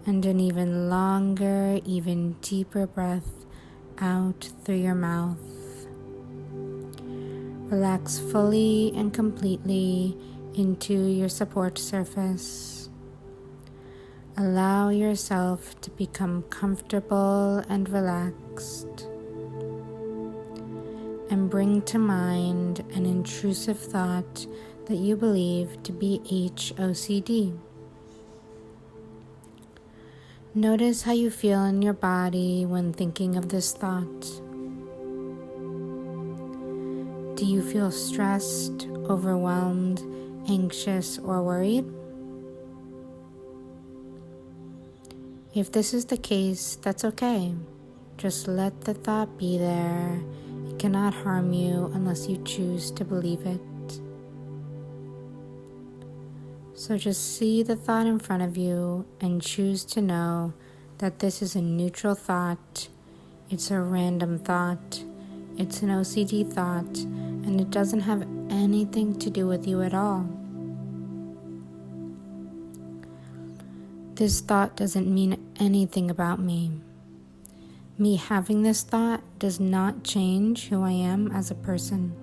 and an even longer, even deeper breath out through your mouth. Relax fully and completely into your support surface. Allow yourself to become comfortable and relaxed. And bring to mind an intrusive thought that you believe to be HOCD. Notice how you feel in your body when thinking of this thought. Do you feel stressed, overwhelmed, anxious, or worried? If this is the case, that's okay. Just let the thought be there. It cannot harm you unless you choose to believe it. So just see the thought in front of you and choose to know that this is a neutral thought. It's a random thought. It's an OCD thought, and it doesn't have anything to do with you at all. This thought doesn't mean anything about me. Me having this thought does not change who I am as a person.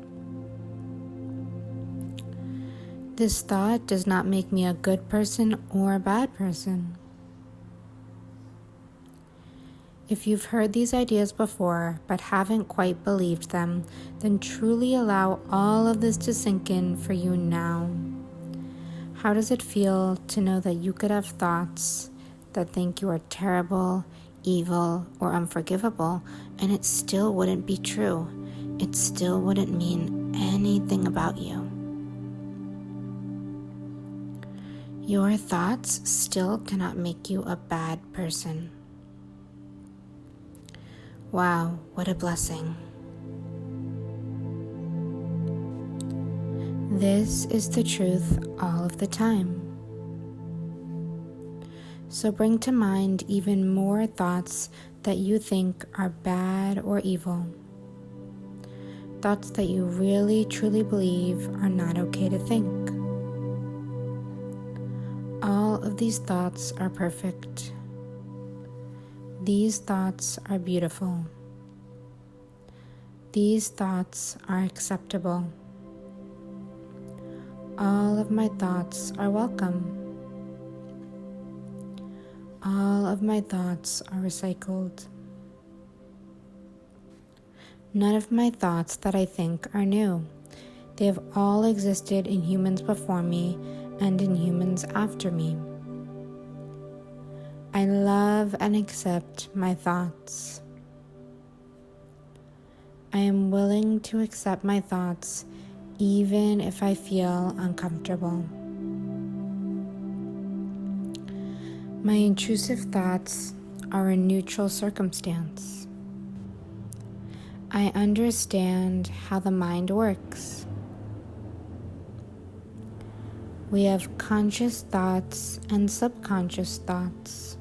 This thought does not make me a good person or a bad person. If you've heard these ideas before but haven't quite believed them, then truly allow all of this to sink in for you now. How does it feel to know that you could have thoughts that think you are terrible, evil, or unforgivable, and it still wouldn't be true? It still wouldn't mean anything about you. Your thoughts still cannot make you a bad person. Wow, what a blessing. This is the truth all of the time. So bring to mind even more thoughts that you think are bad or evil. Thoughts that you really truly believe are not okay to think. All of these thoughts are perfect. These thoughts are beautiful. These thoughts are acceptable. All of my thoughts are welcome. All of my thoughts are recycled. None of my thoughts that I think are new. They have all existed in humans before me and in humans after me. I love and accept my thoughts. I am willing to accept my thoughts even if I feel uncomfortable. My intrusive thoughts are a neutral circumstance. I understand how the mind works. We have conscious thoughts and subconscious thoughts.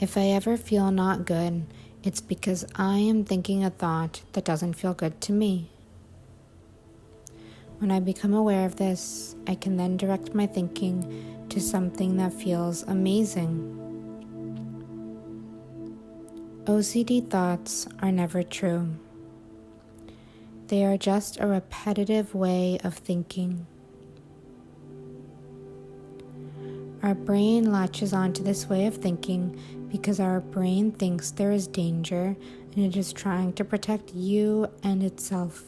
If I ever feel not good, it's because I am thinking a thought that doesn't feel good to me. When I become aware of this, I can then direct my thinking to something that feels amazing. OCD thoughts are never true. They are just a repetitive way of thinking. Our brain latches onto this way of thinking because our brain thinks there is danger and it is trying to protect you and itself.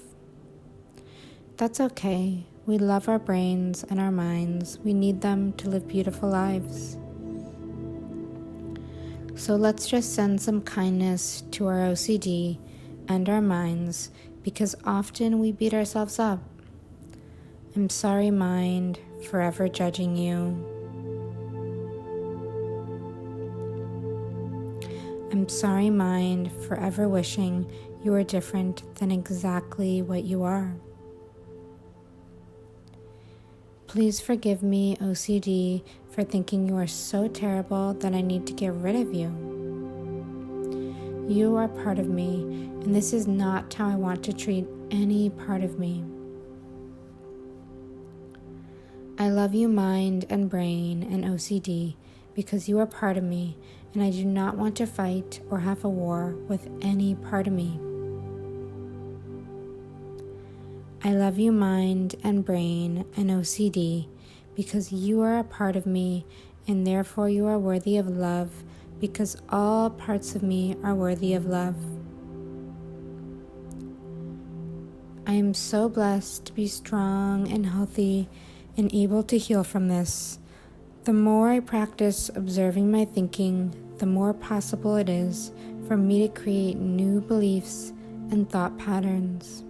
That's okay. We love our brains and our minds. We need them to live beautiful lives. So let's just send some kindness to our OCD and our minds because often we beat ourselves up. I'm sorry, mind, forever judging you. I'm sorry, mind, forever wishing you were different than exactly what you are. Please forgive me, OCD, for thinking you are so terrible that I need to get rid of you. You are part of me, and this is not how I want to treat any part of me. I love you, mind and brain and OCD, because you are part of me, and I do not want to fight or have a war with any part of me. I love you, mind and brain and OCD, because you are a part of me, and therefore you are worthy of love, because all parts of me are worthy of love. I am so blessed to be strong and healthy and able to heal from this. The more I practice observing my thinking, the more possible it is for me to create new beliefs and thought patterns.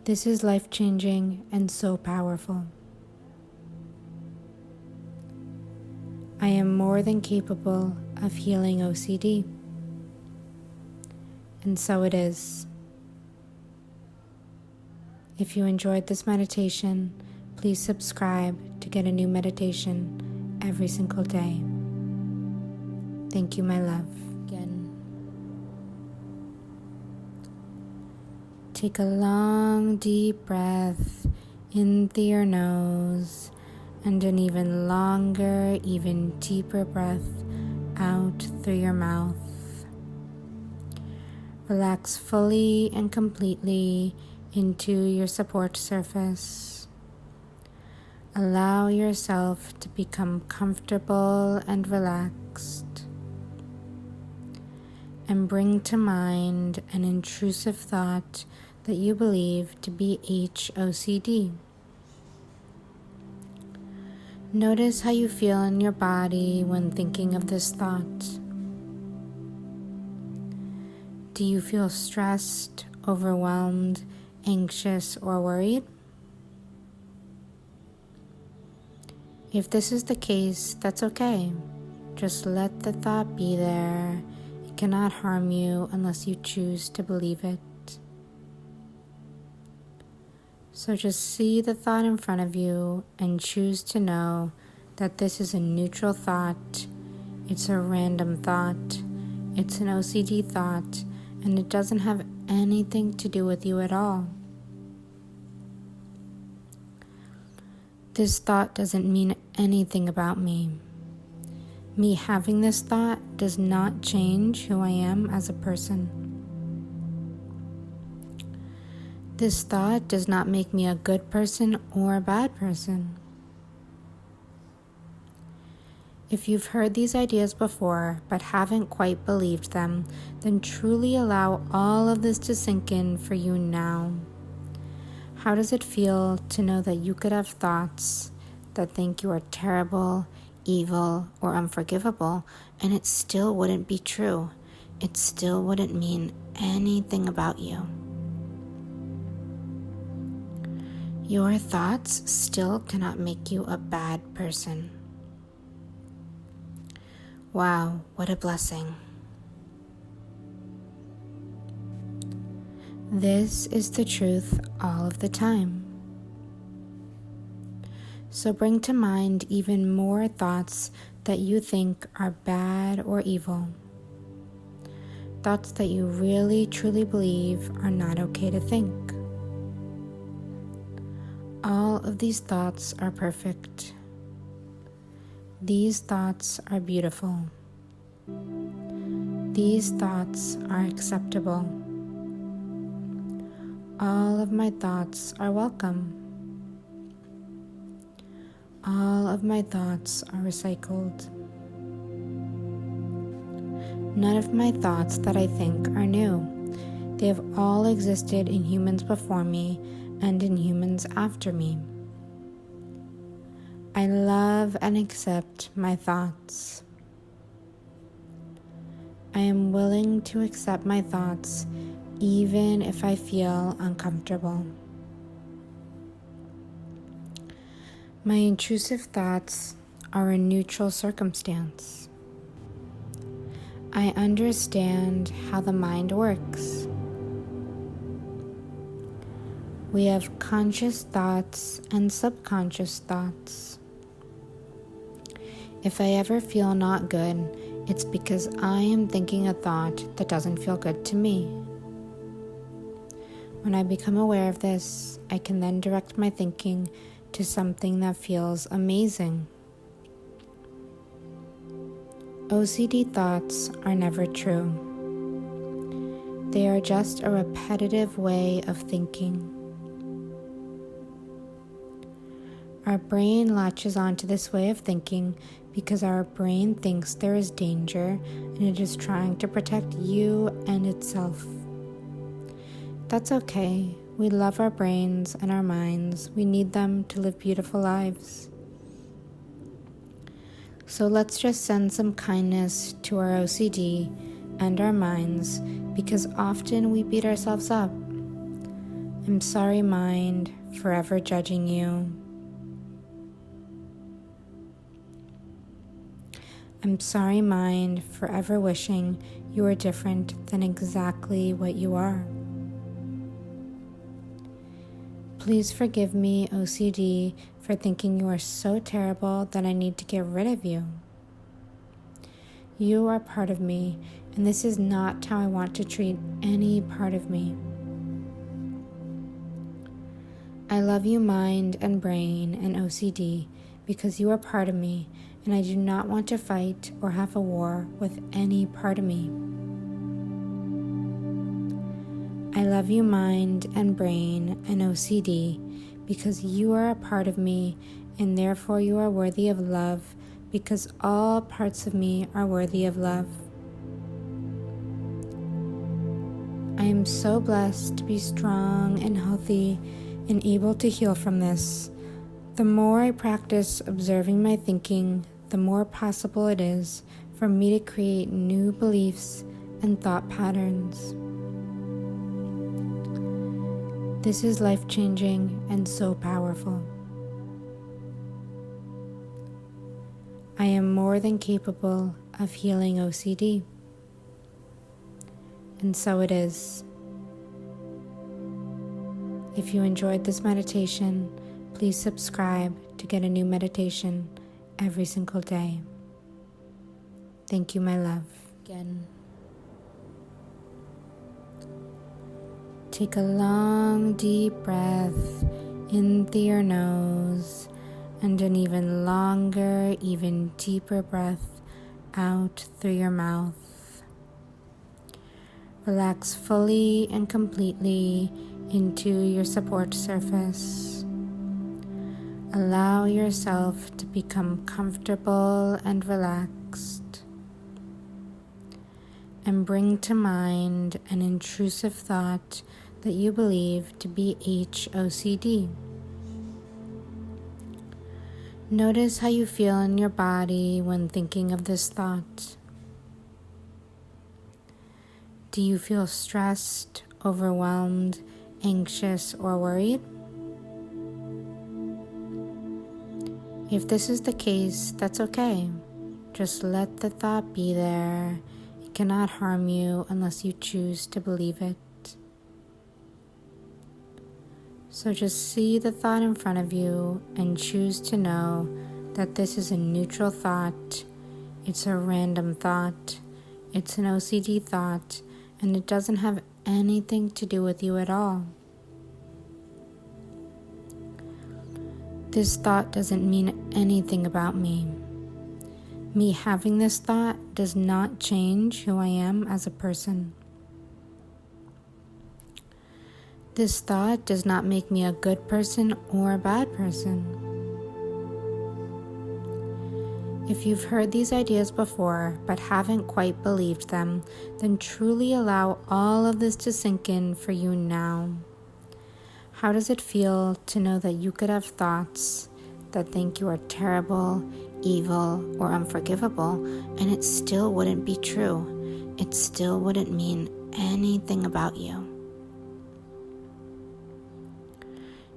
This is life-changing and so powerful. I am more than capable of healing OCD. And so it is. If you enjoyed this meditation, please subscribe to get a new meditation every single day. Thank you, my love. Again. Take a long, deep breath in through your nose and an even longer, even deeper breath out through your mouth. Relax fully and completely into your support surface. Allow yourself to become comfortable and relaxed. And bring to mind an intrusive thought that you believe to be HOCD. Notice how you feel in your body when thinking of this thought. Do you feel stressed, overwhelmed, anxious, or worried? If this is the case, that's okay. Just let the thought be there. It cannot harm you unless you choose to believe it. So just see the thought in front of you and choose to know that this is a neutral thought, it's a random thought, it's an OCD thought, and it doesn't have anything to do with you at all. This thought doesn't mean anything about me. Me having this thought does not change who I am as a person. This thought does not make me a good person or a bad person. If you've heard these ideas before but haven't quite believed them, then truly allow all of this to sink in for you now. How does it feel to know that you could have thoughts that think you are terrible, evil, or unforgivable, and it still wouldn't be true? It still wouldn't mean anything about you. Your thoughts still cannot make you a bad person. Wow, what a blessing. This is the truth all of the time. So bring to mind even more thoughts that you think are bad or evil. Thoughts that you really truly believe are not okay to think. All of these thoughts are perfect. These thoughts are beautiful. These thoughts are acceptable. All of my thoughts are welcome. All of my thoughts are recycled. None of my thoughts that I think are new. They have all existed in humans before me and in humans after me. I love and accept my thoughts. I am willing to accept my thoughts even if I feel uncomfortable. My intrusive thoughts are a neutral circumstance. I understand how the mind works. We have conscious thoughts and subconscious thoughts. If I ever feel not good, it's because I am thinking a thought that doesn't feel good to me. When I become aware of this, I can then direct my thinking to something that feels amazing. OCD thoughts are never true. They are just a repetitive way of thinking. Our brain latches onto this way of thinking because our brain thinks there is danger and it is trying to protect you and itself. That's okay. We love our brains and our minds. We need them to live beautiful lives. So let's just send some kindness to our OCD and our minds, because often we beat ourselves up. I'm sorry, mind, forever judging you. I'm sorry, mind, forever wishing you were different than exactly what you are. Please forgive me, OCD, for thinking you are so terrible that I need to get rid of you. You are part of me, and this is not how I want to treat any part of me. I love you, mind and brain and OCD, because you are part of me, and I do not want to fight or have a war with any part of me. I love you, mind and brain and OCD, because you are a part of me, and therefore you are worthy of love, because all parts of me are worthy of love. I am so blessed to be strong and healthy and able to heal from this. The more I practice observing my thinking, the more possible it is for me to create new beliefs and thought patterns. This is life-changing and so powerful. I am more than capable of healing OCD. And so it is. If you enjoyed this meditation, please subscribe to get a new meditation every single day. Thank you, my love. Again, take a long, deep breath in through your nose and an even longer, even deeper breath out through your mouth. Relax fully and completely into your support surface. Allow yourself to become comfortable and relaxed. And bring to mind an intrusive thought that you believe to be HOCD. Notice how you feel in your body when thinking of this thought. Do you feel stressed, overwhelmed, anxious, or worried? If this is the case, that's okay. Just let the thought be there. It cannot harm you unless you choose to believe it. So just see the thought in front of you and choose to know that this is a neutral thought. It's a random thought. It's an OCD thought, and it doesn't have anything to do with you at all. This thought doesn't mean anything about me. Me having this thought does not change who I am as a person. This thought does not make me a good person or a bad person. If you've heard these ideas before but haven't quite believed them, then truly allow all of this to sink in for you now. How does it feel to know that you could have thoughts that think you are terrible, evil, or unforgivable, and it still wouldn't be true? It still wouldn't mean anything about you.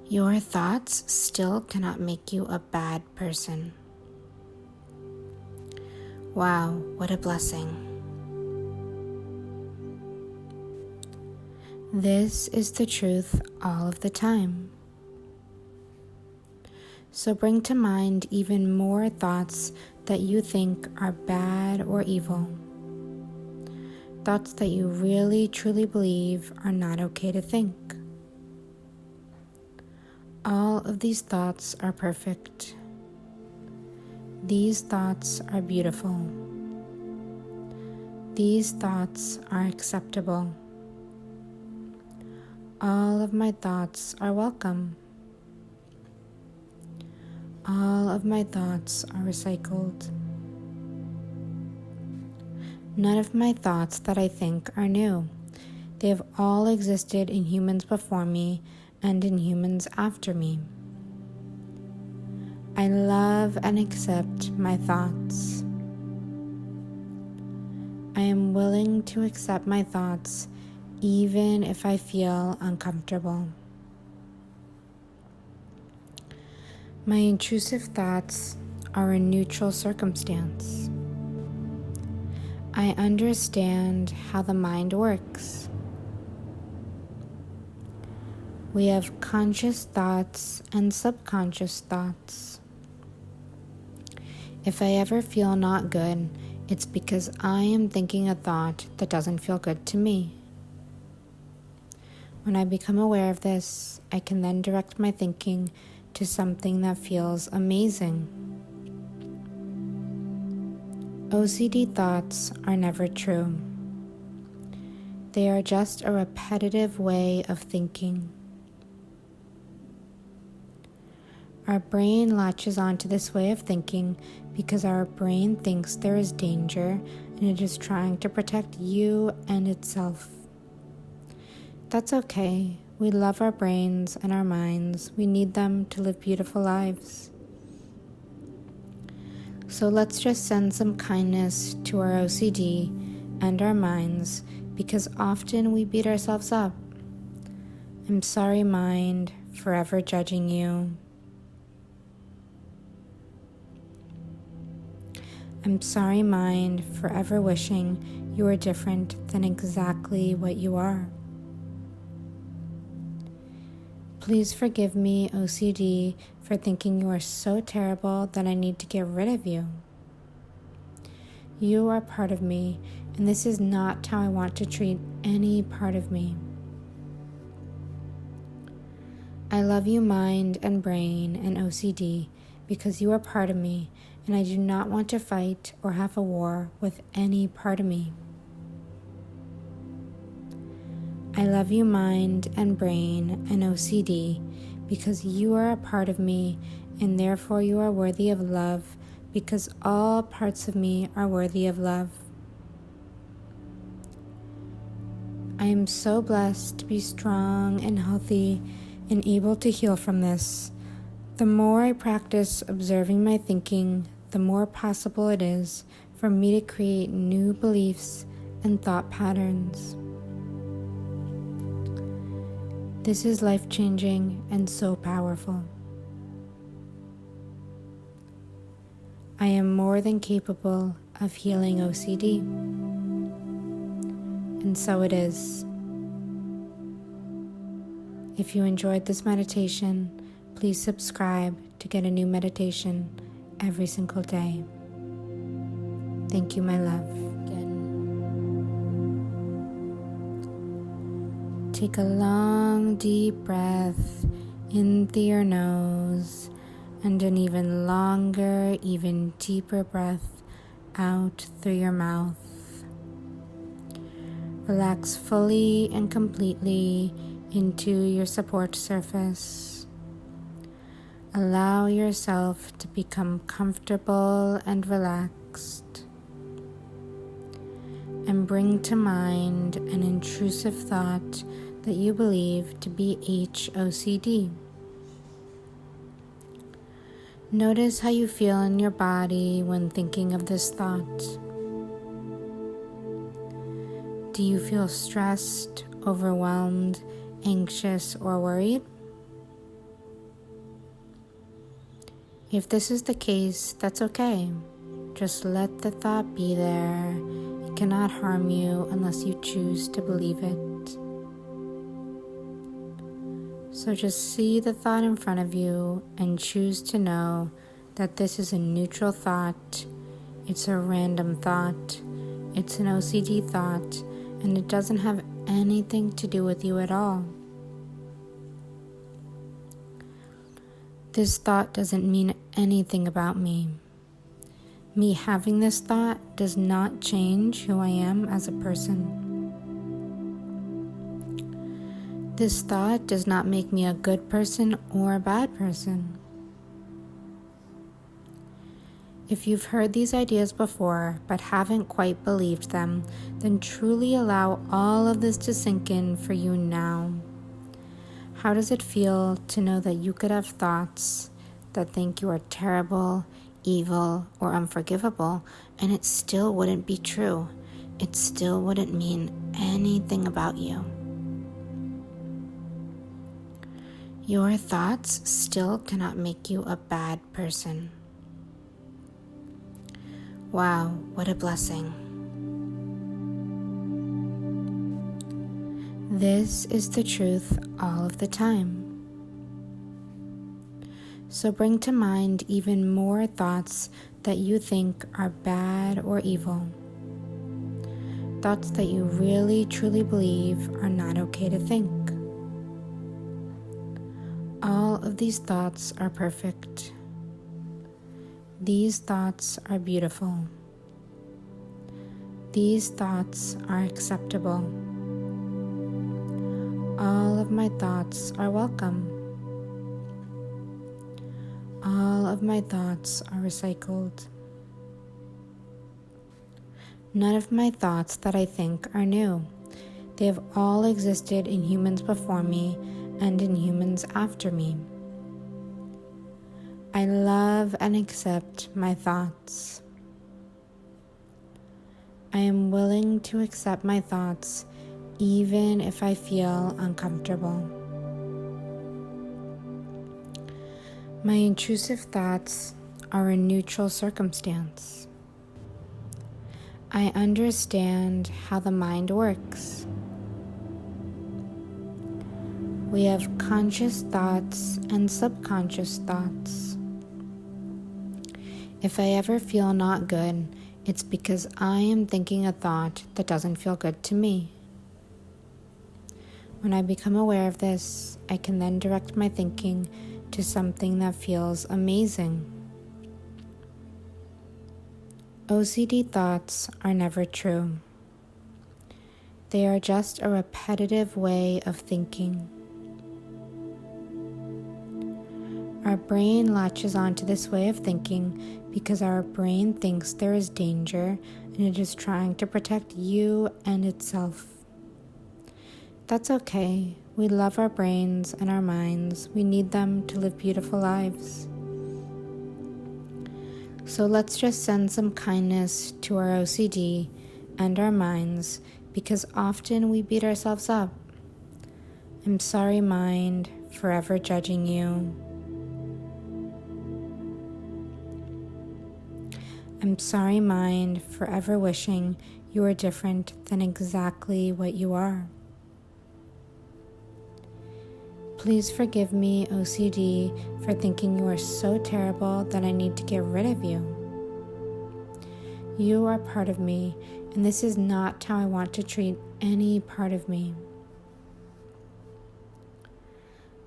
Your thoughts still cannot make you a bad person. Wow, what a blessing. This is the truth all of the time. So bring to mind even more thoughts that you think are bad or evil. Thoughts that you really truly believe are not okay to think. All of these thoughts are perfect. These thoughts are beautiful. These thoughts are acceptable. All of my thoughts are welcome. All of my thoughts are recycled. None of my thoughts that I think are new. They have all existed in humans before me and in humans after me. I love and accept my thoughts. I am willing to accept my thoughts even if I feel uncomfortable. My intrusive thoughts are a neutral circumstance. I understand how the mind works. We have conscious thoughts and subconscious thoughts. If I ever feel not good, it's because I am thinking a thought that doesn't feel good to me. When I become aware of this, I can then direct my thinking to something that feels amazing. OCD thoughts are never true. They are just a repetitive way of thinking. Our brain latches onto this way of thinking because our brain thinks there is danger and it is trying to protect you and itself. That's okay. We love our brains and our minds. We need them to live beautiful lives. So let's just send some kindness to our OCD and our minds because often we beat ourselves up. I'm sorry, mind, forever judging you. I'm sorry, mind, forever wishing you were different than exactly what you are. Please forgive me, OCD, for thinking you are so terrible that I need to get rid of you. You are part of me, and this is not how I want to treat any part of me. I love you, mind and brain and OCD, because you are part of me, and I do not want to fight or have a war with any part of me. I love you, mind and brain and OCD, because you are a part of me, and therefore you are worthy of love, because all parts of me are worthy of love. I am so blessed to be strong and healthy and able to heal from this. The more I practice observing my thinking, the more possible it is for me to create new beliefs and thought patterns. This is life-changing and so powerful. I am more than capable of healing OCD. And so it is. If you enjoyed this meditation, please subscribe to get a new meditation every single day. Thank you, my love. Take a long, deep breath in through your nose and an even longer, even deeper breath out through your mouth. Relax fully and completely into your support surface. Allow yourself to become comfortable and relaxed. And bring to mind an intrusive thought that you believe to be HOCD. Notice how you feel in your body when thinking of this thought. Do you feel stressed, overwhelmed, anxious, or worried? If this is the case, that's okay. Just let the thought be there. It cannot harm you unless you choose to believe it. So just see the thought in front of you and choose to know that this is a neutral thought. It's a random thought. It's an OCD thought, and it doesn't have anything to do with you at all. This thought doesn't mean anything about me. Me having this thought does not change who I am as a person. This thought does not make me a good person or a bad person. If you've heard these ideas before but haven't quite believed them, then truly allow all of this to sink in for you now. How does it feel to know that you could have thoughts that think you are terrible, evil, or unforgivable, and it still wouldn't be true? It still wouldn't mean anything about you. Your thoughts still cannot make you a bad person. Wow, what a blessing. This is the truth all of the time. So bring to mind even more thoughts that you think are bad or evil. Thoughts that you really truly believe are not okay to think. All of these thoughts are perfect. These thoughts are beautiful. These thoughts are acceptable. All of my thoughts are welcome. All of my thoughts are recycled. None of my thoughts that I think are new. They have all existed in humans before me and in humans after me. I love and accept my thoughts. I am willing to accept my thoughts even if I feel uncomfortable. My intrusive thoughts are a neutral circumstance. I understand how the mind works. We have conscious thoughts and subconscious thoughts. If I ever feel not good, it's because I am thinking a thought that doesn't feel good to me. When I become aware of this, I can then direct my thinking to something that feels amazing. OCD thoughts are never true. They are just a repetitive way of thinking. Our brain latches onto this way of thinking because our brain thinks there is danger and it is trying to protect you and itself. That's okay. We love our brains and our minds. We need them to live beautiful lives. So let's just send some kindness to our OCD and our minds, because often we beat ourselves up. I'm sorry, mind, forever judging you. I'm sorry, mind, forever wishing you were different than exactly what you are. Please forgive me, OCD, for thinking you are so terrible that I need to get rid of you. You are part of me, and this is not how I want to treat any part of me.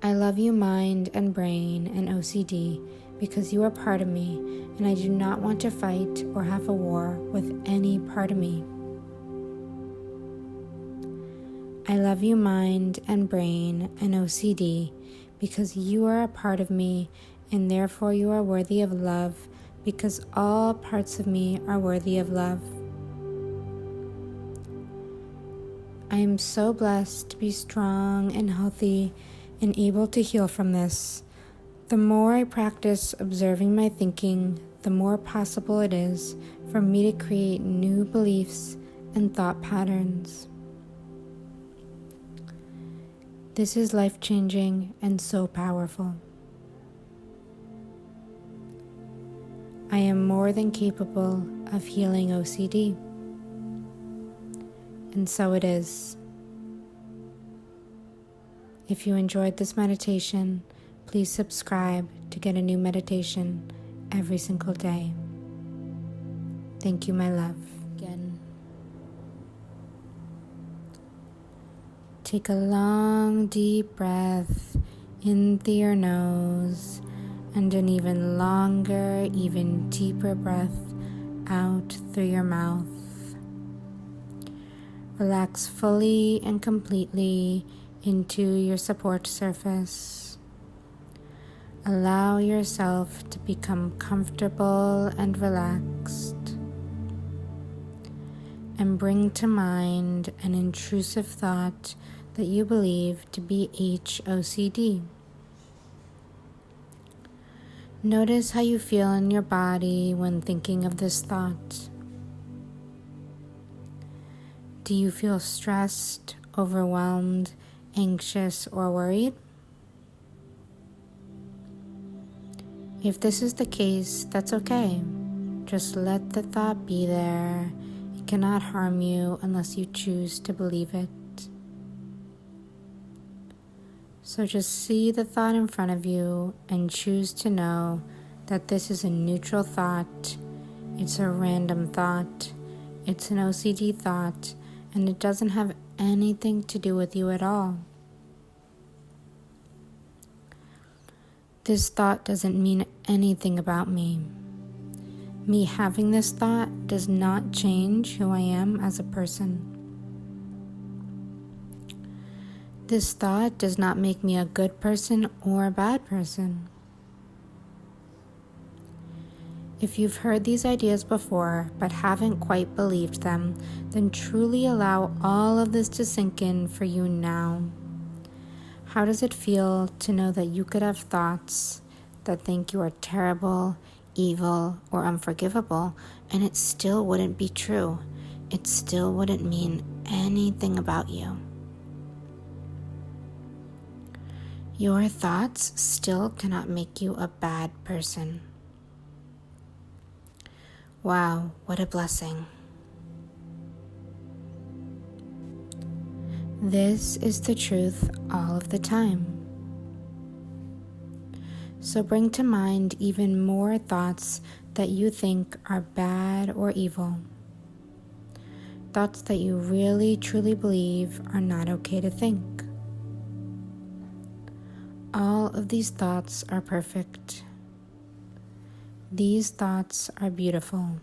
I love you, mind and brain and OCD, because you are part of me, and I do not want to fight or have a war with any part of me. I love you, mind and brain and OCD, because you are a part of me, and therefore you are worthy of love, because all parts of me are worthy of love. I am so blessed to be strong and healthy and able to heal from this. The more I practice observing my thinking, the more possible it is for me to create new beliefs and thought patterns. This is life-changing and so powerful. I am more than capable of healing OCD. And so it is. If you enjoyed this meditation, please subscribe to get a new meditation every single day. Thank you, my love. Again. Take a long, deep breath in through your nose and an even longer, even deeper breath out through your mouth. Relax fully and completely into your support surface. Allow yourself to become comfortable and relaxed. And bring to mind an intrusive thought that you believe to be HOCD. Notice how you feel in your body when thinking of this thought. Do you feel stressed, overwhelmed, anxious, or worried? If this is the case, that's okay. Just let the thought be there. It cannot harm you unless you choose to believe it. So just see the thought in front of you and choose to know that this is a neutral thought. It's a random thought. It's an OCD thought, and it doesn't have anything to do with you at all. This thought doesn't mean anything about me. Me having this thought does not change who I am as a person. This thought does not make me a good person or a bad person. If you've heard these ideas before but haven't quite believed them, then truly allow all of this to sink in for you now. How does it feel to know that you could have thoughts that think you are terrible, evil, or unforgivable, and it still wouldn't be true? It still wouldn't mean anything about you. Your thoughts still cannot make you a bad person. Wow, what a blessing. This is the truth all of the time. So bring to mind even more thoughts that you think are bad or evil. Thoughts that you really truly believe are not okay to think. All of these thoughts are perfect. These thoughts are beautiful.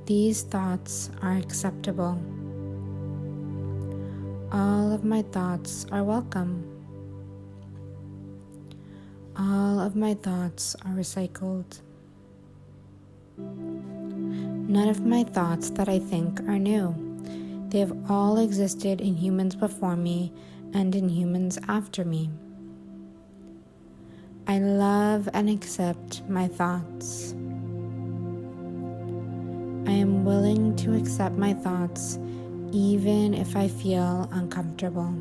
These thoughts are acceptable. All of my thoughts are welcome. All of my thoughts are recycled. None of my thoughts that I think are new. They have all existed in humans before me and in humans after me. I love and accept my thoughts. I am willing to accept my thoughts even if I feel uncomfortable.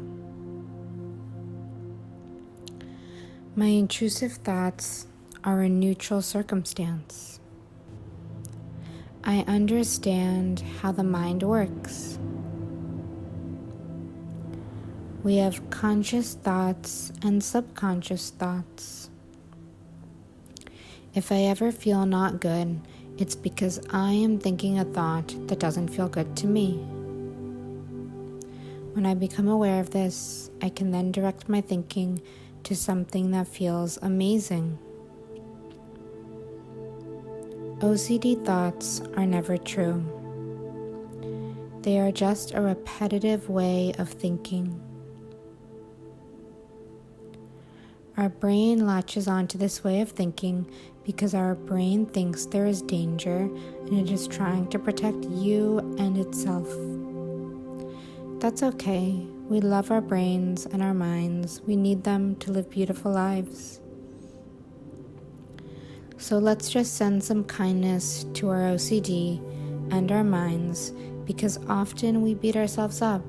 My intrusive thoughts are a neutral circumstance. I understand how the mind works. We have conscious thoughts and subconscious thoughts. If I ever feel not good, it's because I am thinking a thought that doesn't feel good to me. When I become aware of this, I can then direct my thinking to something that feels amazing. OCD thoughts are never true. They are just a repetitive way of thinking. Our brain latches onto this way of thinking because our brain thinks there is danger and it is trying to protect you and itself. That's okay. We love our brains and our minds. We need them to live beautiful lives. So let's just send some kindness to our OCD and our minds because often we beat ourselves up.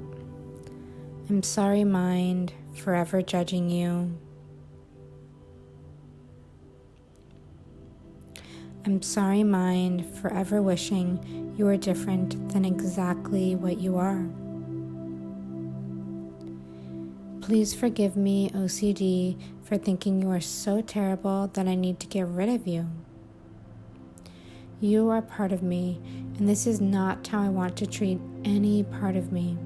I'm sorry, mind, forever judging you. I'm sorry, mind, forever wishing you were different than exactly what you are. Please forgive me, OCD, for thinking you are so terrible that I need to get rid of you. You are part of me, and this is not how I want to treat any part of me.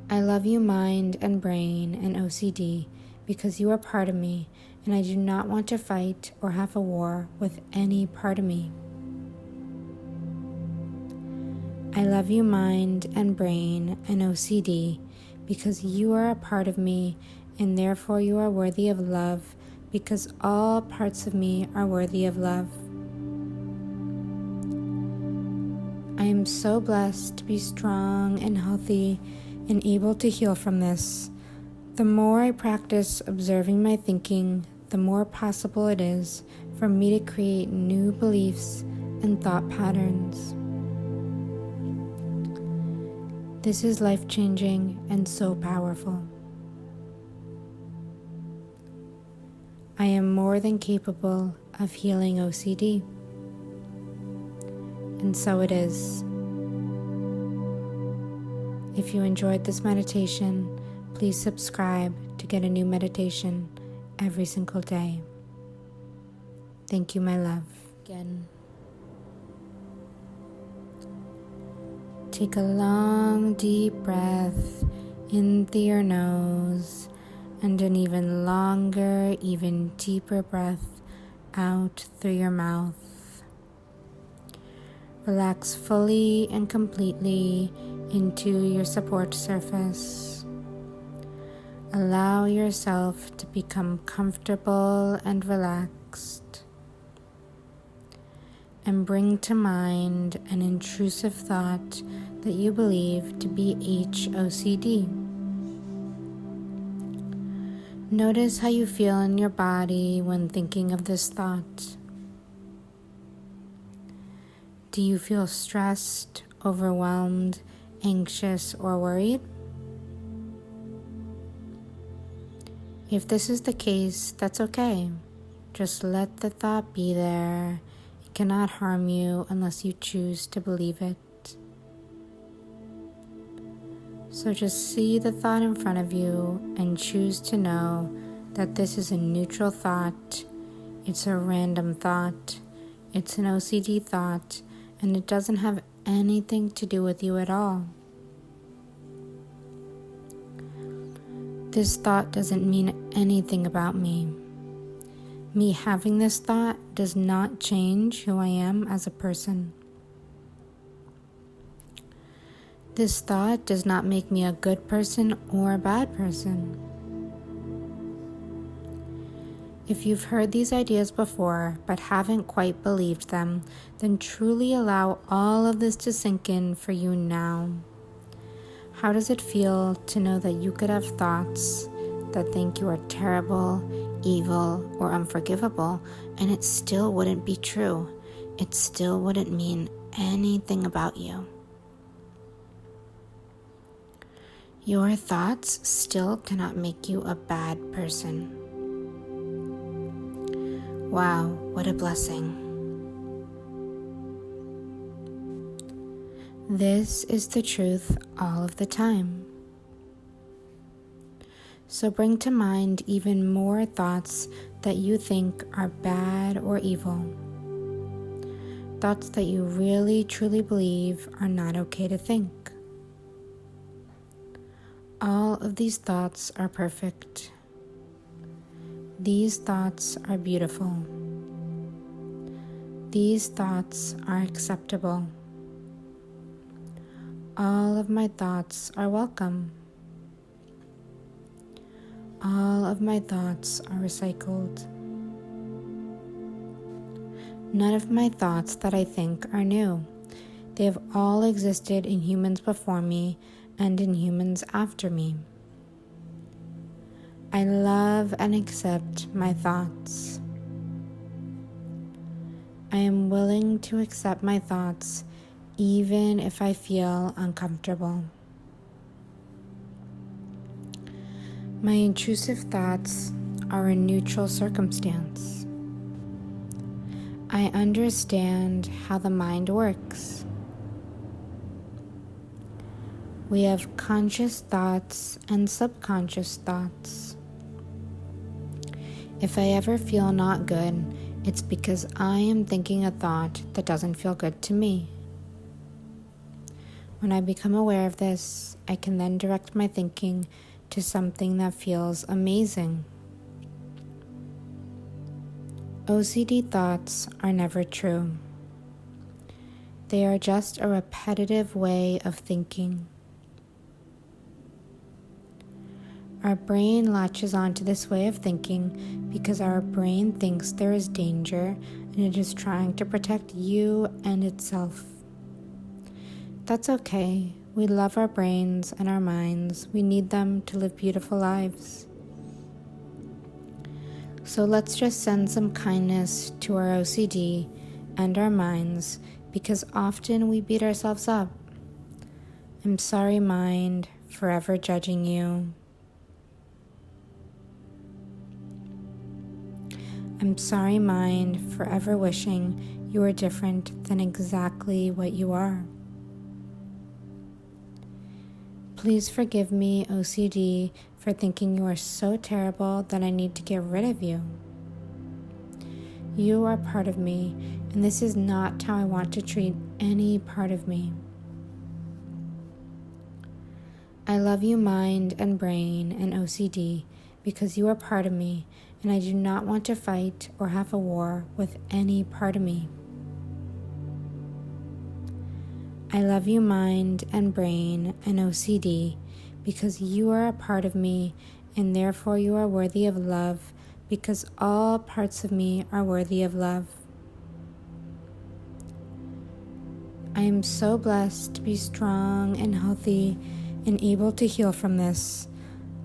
I love you, mind and brain and OCD, because you are part of me, and I do not want to fight or have a war with any part of me. I love you, mind and brain and OCD, because you are a part of me, and therefore you are worthy of love, because all parts of me are worthy of love. I am so blessed to be strong and healthy and able to heal from this. The more I practice observing my thinking, the more possible it is for me to create new beliefs and thought patterns. This is life-changing and so powerful. I am more than capable of healing OCD. And so it is. If you enjoyed this meditation, please subscribe to get a new meditation every single day. Thank you, my love. Again. Take a long, deep breath in through your nose and an even longer, even deeper breath out through your mouth. Relax fully and completely into your support surface. Allow yourself to become comfortable and relaxed. And bring to mind an intrusive thought that you believe to be HOCD. Notice how you feel in your body when thinking of this thought. Do you feel stressed, overwhelmed, anxious, or worried? If this is the case, that's okay. Just let the thought be there. It cannot harm you unless you choose to believe it. So just see the thought in front of you and choose to know that this is a neutral thought, it's a random thought, it's an OCD thought, and it doesn't have anything to do with you at all. This thought doesn't mean anything about me. Me having this thought does not change who I am as a person. This thought does not make me a good person or a bad person. If you've heard these ideas before but haven't quite believed them, then truly allow all of this to sink in for you now. How does it feel to know that you could have thoughts that think you are terrible, evil, or unforgivable, and it still wouldn't be true? It still wouldn't mean anything about you. Your thoughts still cannot make you a bad person. Wow, what a blessing. This is the truth all of the time. So bring to mind even more thoughts that you think are bad or evil. Thoughts that you really truly believe are not okay to think. All of these thoughts are perfect. These thoughts are beautiful. These thoughts are acceptable. All of my thoughts are welcome. All of my thoughts are recycled. None of my thoughts that I think are new. They have all existed in humans before me and in humans after me. I love and accept my thoughts. I am willing to accept my thoughts even if I feel uncomfortable. My intrusive thoughts are a neutral circumstance. I understand how the mind works. We have conscious thoughts and subconscious thoughts. If I ever feel not good, it's because I am thinking a thought that doesn't feel good to me. When I become aware of this, I can then direct my thinking to something that feels amazing. OCD thoughts are never true. They are just a repetitive way of thinking. Our brain latches onto this way of thinking because our brain thinks there is danger and it is trying to protect you and itself. That's okay. We love our brains and our minds. We need them to live beautiful lives. So let's just send some kindness to our OCD and our minds because often we beat ourselves up. I'm sorry, mind, forever judging you. I'm sorry, mind, forever wishing you were different than exactly what you are. Please forgive me, OCD, for thinking you are so terrible that I need to get rid of you. You are part of me, and this is not how I want to treat any part of me. I love you, mind and brain and OCD, because you are part of me, and I do not want to fight or have a war with any part of me. I love you, mind and brain and OCD, because you are a part of me, and therefore you are worthy of love, because all parts of me are worthy of love. I am so blessed to be strong and healthy and able to heal from this.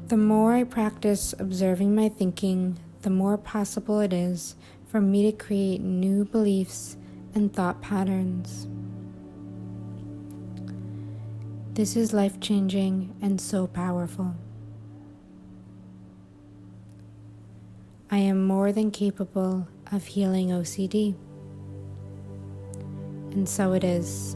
The more I practice observing my thinking, the more possible it is for me to create new beliefs and thought patterns. This is life-changing and so powerful. I am more than capable of healing OCD. And so it is.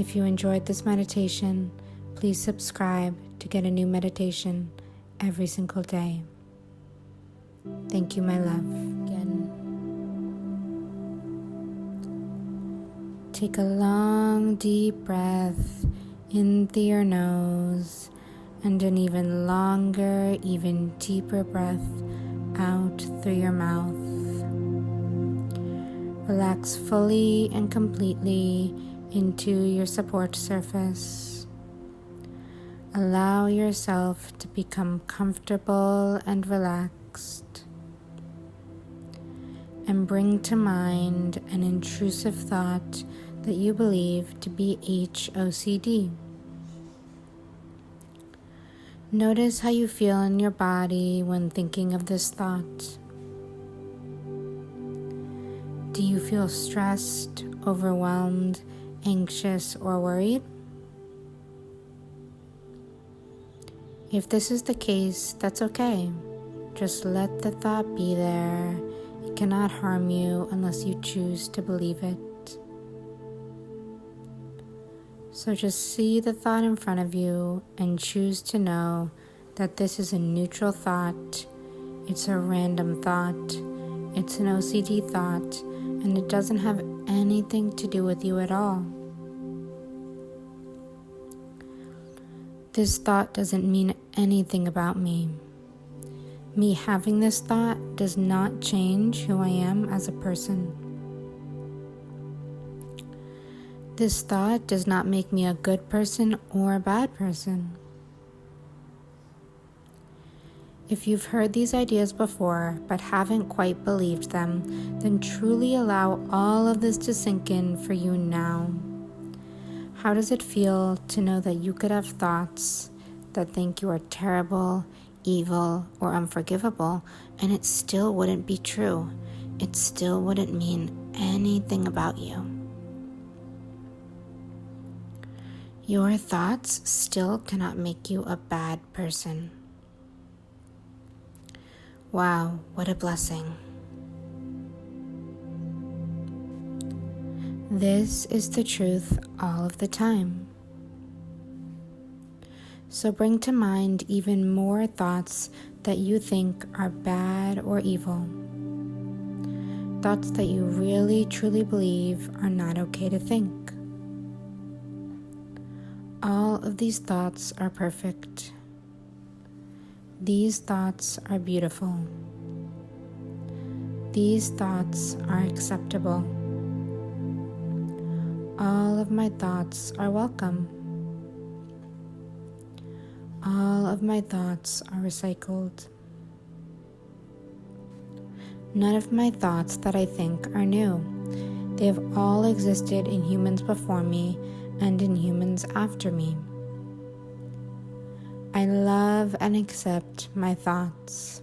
If you enjoyed this meditation, please subscribe to get a new meditation every single day. Thank you, my love. Again, take a long, deep breath in through your nose and an even longer, even deeper breath out through your mouth. Relax fully and completely into your support surface. Allow yourself to become comfortable and relaxed. And bring to mind an intrusive thought that you believe to be HOCD. Notice how you feel in your body when thinking of this thought. Do you feel stressed, overwhelmed, anxious, or worried? If this is the case, that's okay. Just let the thought be there. It cannot harm you unless you choose to believe it. So just see the thought in front of you and choose to know that this is a neutral thought. It's a random thought. It's an OCD thought, and it doesn't have anything to do with you at all. This thought doesn't mean anything about me. Me having this thought does not change who I am as a person. This thought does not make me a good person or a bad person. If you've heard these ideas before but haven't quite believed them, then truly allow all of this to sink in for you now. How does it feel to know that you could have thoughts that think you are terrible, evil, or unforgivable, and it still wouldn't be true? It still wouldn't mean anything about you. Your thoughts still cannot make you a bad person. Wow, what a blessing. This is the truth all of the time. So bring to mind even more thoughts that you think are bad or evil. Thoughts that you really truly believe are not okay to think. All of these thoughts are perfect. These thoughts are beautiful. These thoughts are acceptable. All of my thoughts are welcome. All of my thoughts are recycled. None of my thoughts that I think are new. They have all existed in humans before me and in humans after me. I love and accept my thoughts.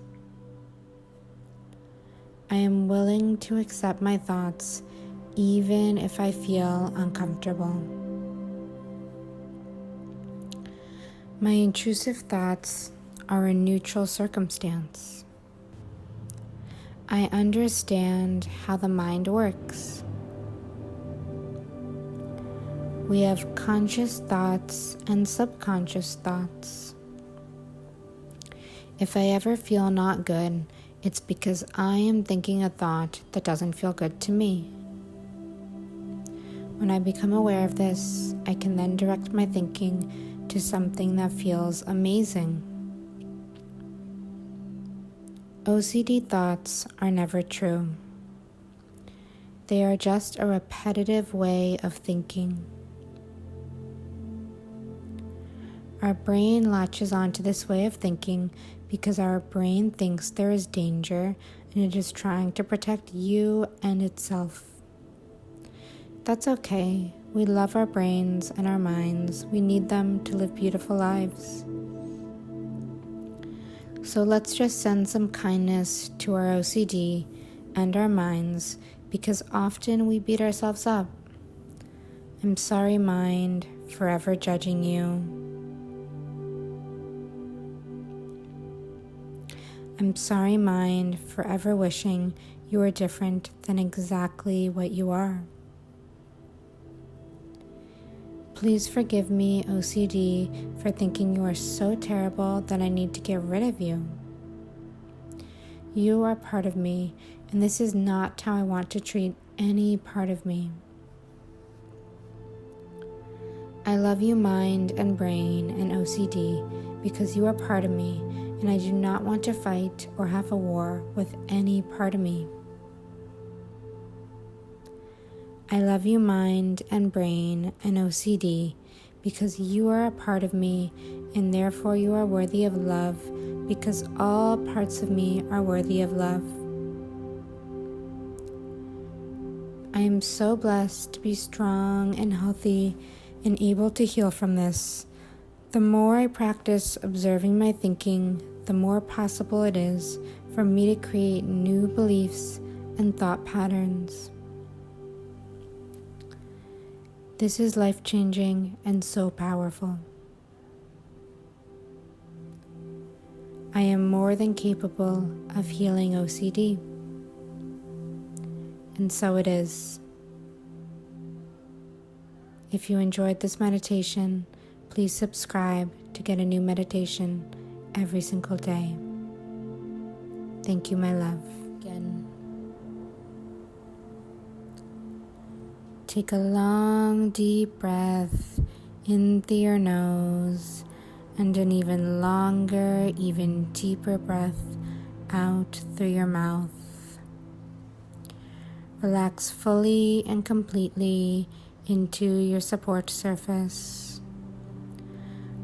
I am willing to accept my thoughts even if I feel uncomfortable. My intrusive thoughts are a neutral circumstance. I understand how the mind works. We have conscious thoughts and subconscious thoughts. If I ever feel not good, it's because I am thinking a thought that doesn't feel good to me. When I become aware of this, I can then direct my thinking to something that feels amazing. OCD thoughts are never true. They are just a repetitive way of thinking. Our brain latches onto this way of thinking because our brain thinks there is danger and it is trying to protect you and itself. That's okay. We love our brains and our minds. We need them to live beautiful lives. So let's just send some kindness to our OCD and our minds, because often we beat ourselves up. I'm sorry, mind, forever judging you. I'm sorry, mind, forever wishing you were different than exactly what you are. Please forgive me, OCD, for thinking you are so terrible that I need to get rid of you. You are part of me, and this is not how I want to treat any part of me. I love you, mind and brain and OCD, because you are part of me, and I do not want to fight or have a war with any part of me. I love you, mind and brain and OCD, because you are a part of me, and therefore you are worthy of love, because all parts of me are worthy of love. I am so blessed to be strong and healthy and able to heal from this. The more I practice observing my thinking, the more possible it is for me to create new beliefs and thought patterns. This is life-changing and so powerful. I am more than capable of healing OCD. And so it is. If you enjoyed this meditation, please subscribe to get a new meditation every single day. Thank you, my love. Again. Take a long, deep breath in through your nose and an even longer, even deeper breath out through your mouth. Relax fully and completely into your support surface.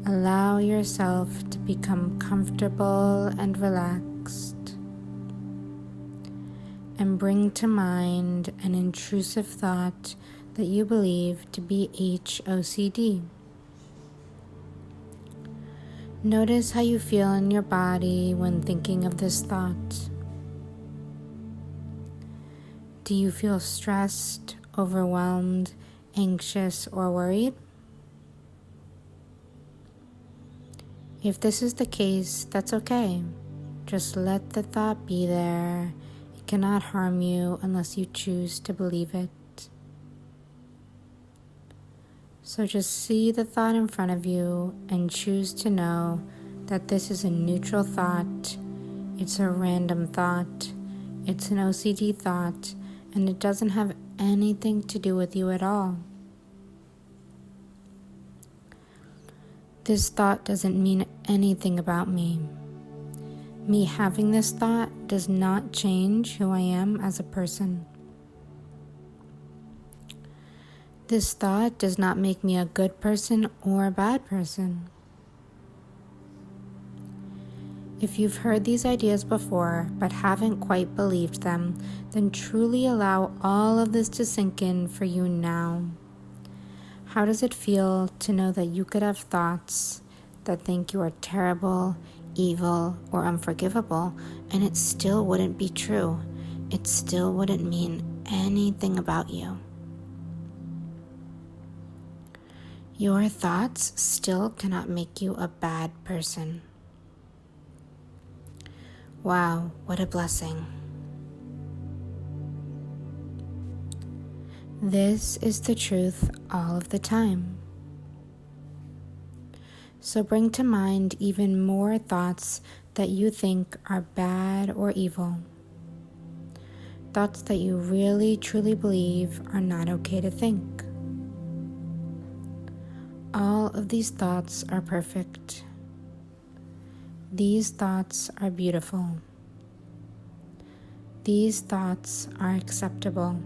Allow yourself to become comfortable and relaxed. And bring to mind an intrusive thought that you believe to be HOCD. Notice how you feel in your body when thinking of this thought. Do you feel stressed, overwhelmed, anxious, or worried? If this is the case, that's okay. Just let the thought be there. It cannot harm you unless you choose to believe it. So just see the thought in front of you and choose to know that this is a neutral thought. It's a random thought. It's an OCD thought, and it doesn't have anything to do with you at all. This thought doesn't mean anything about me. Me having this thought does not change who I am as a person. This thought does not make me a good person or a bad person. If you've heard these ideas before but haven't quite believed them, then truly allow all of this to sink in for you now. How does it feel to know that you could have thoughts that think you are terrible, evil, or unforgivable, and it still wouldn't be true? It still wouldn't mean anything about you. Your thoughts still cannot make you a bad person. Wow, what a blessing. This is the truth all of the time. So bring to mind even more thoughts that you think are bad or evil. Thoughts that you really truly believe are not okay to think. All of these thoughts are perfect. These thoughts are beautiful. These thoughts are acceptable.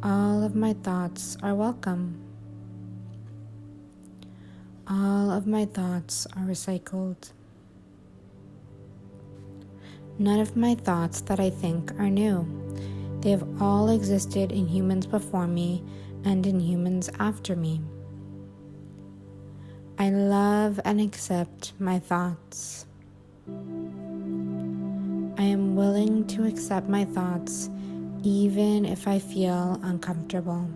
All of my thoughts are welcome. All of my thoughts are recycled. None of my thoughts that I think are new. They have all existed in humans before me and in humans after me. I love and accept my thoughts. I am willing to accept my thoughts even if I feel uncomfortable.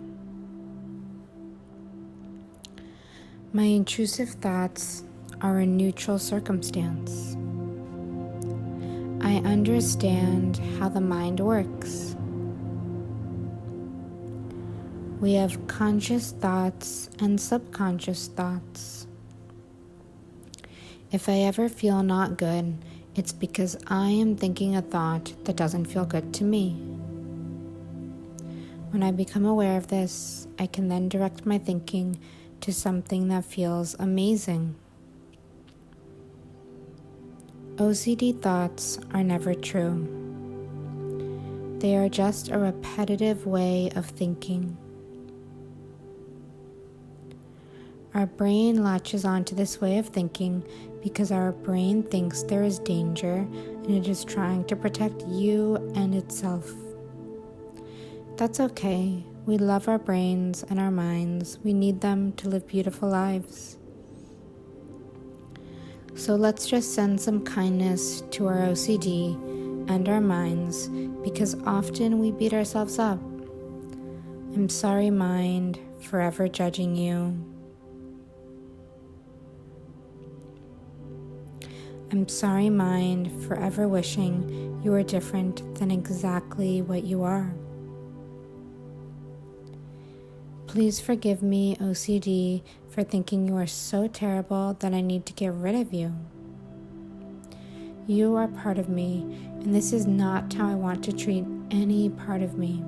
My intrusive thoughts are a neutral circumstance. I understand how the mind works. We have conscious thoughts and subconscious thoughts. If I ever feel not good, it's because I am thinking a thought that doesn't feel good to me. When I become aware of this, I can then direct my thinking to something that feels amazing. OCD thoughts are never true. They are just a repetitive way of thinking. Our brain latches onto this way of thinking because our brain thinks there is danger and it is trying to protect you and itself. That's okay. We love our brains and our minds. We need them to live beautiful lives. So let's just send some kindness to our OCD and our minds because often we beat ourselves up. I'm sorry, mind, forever judging you. I'm sorry, mind, forever wishing you were different than exactly what you are. Please forgive me, OCD, for thinking you are so terrible that I need to get rid of you. You are part of me, and this is not how I want to treat any part of me.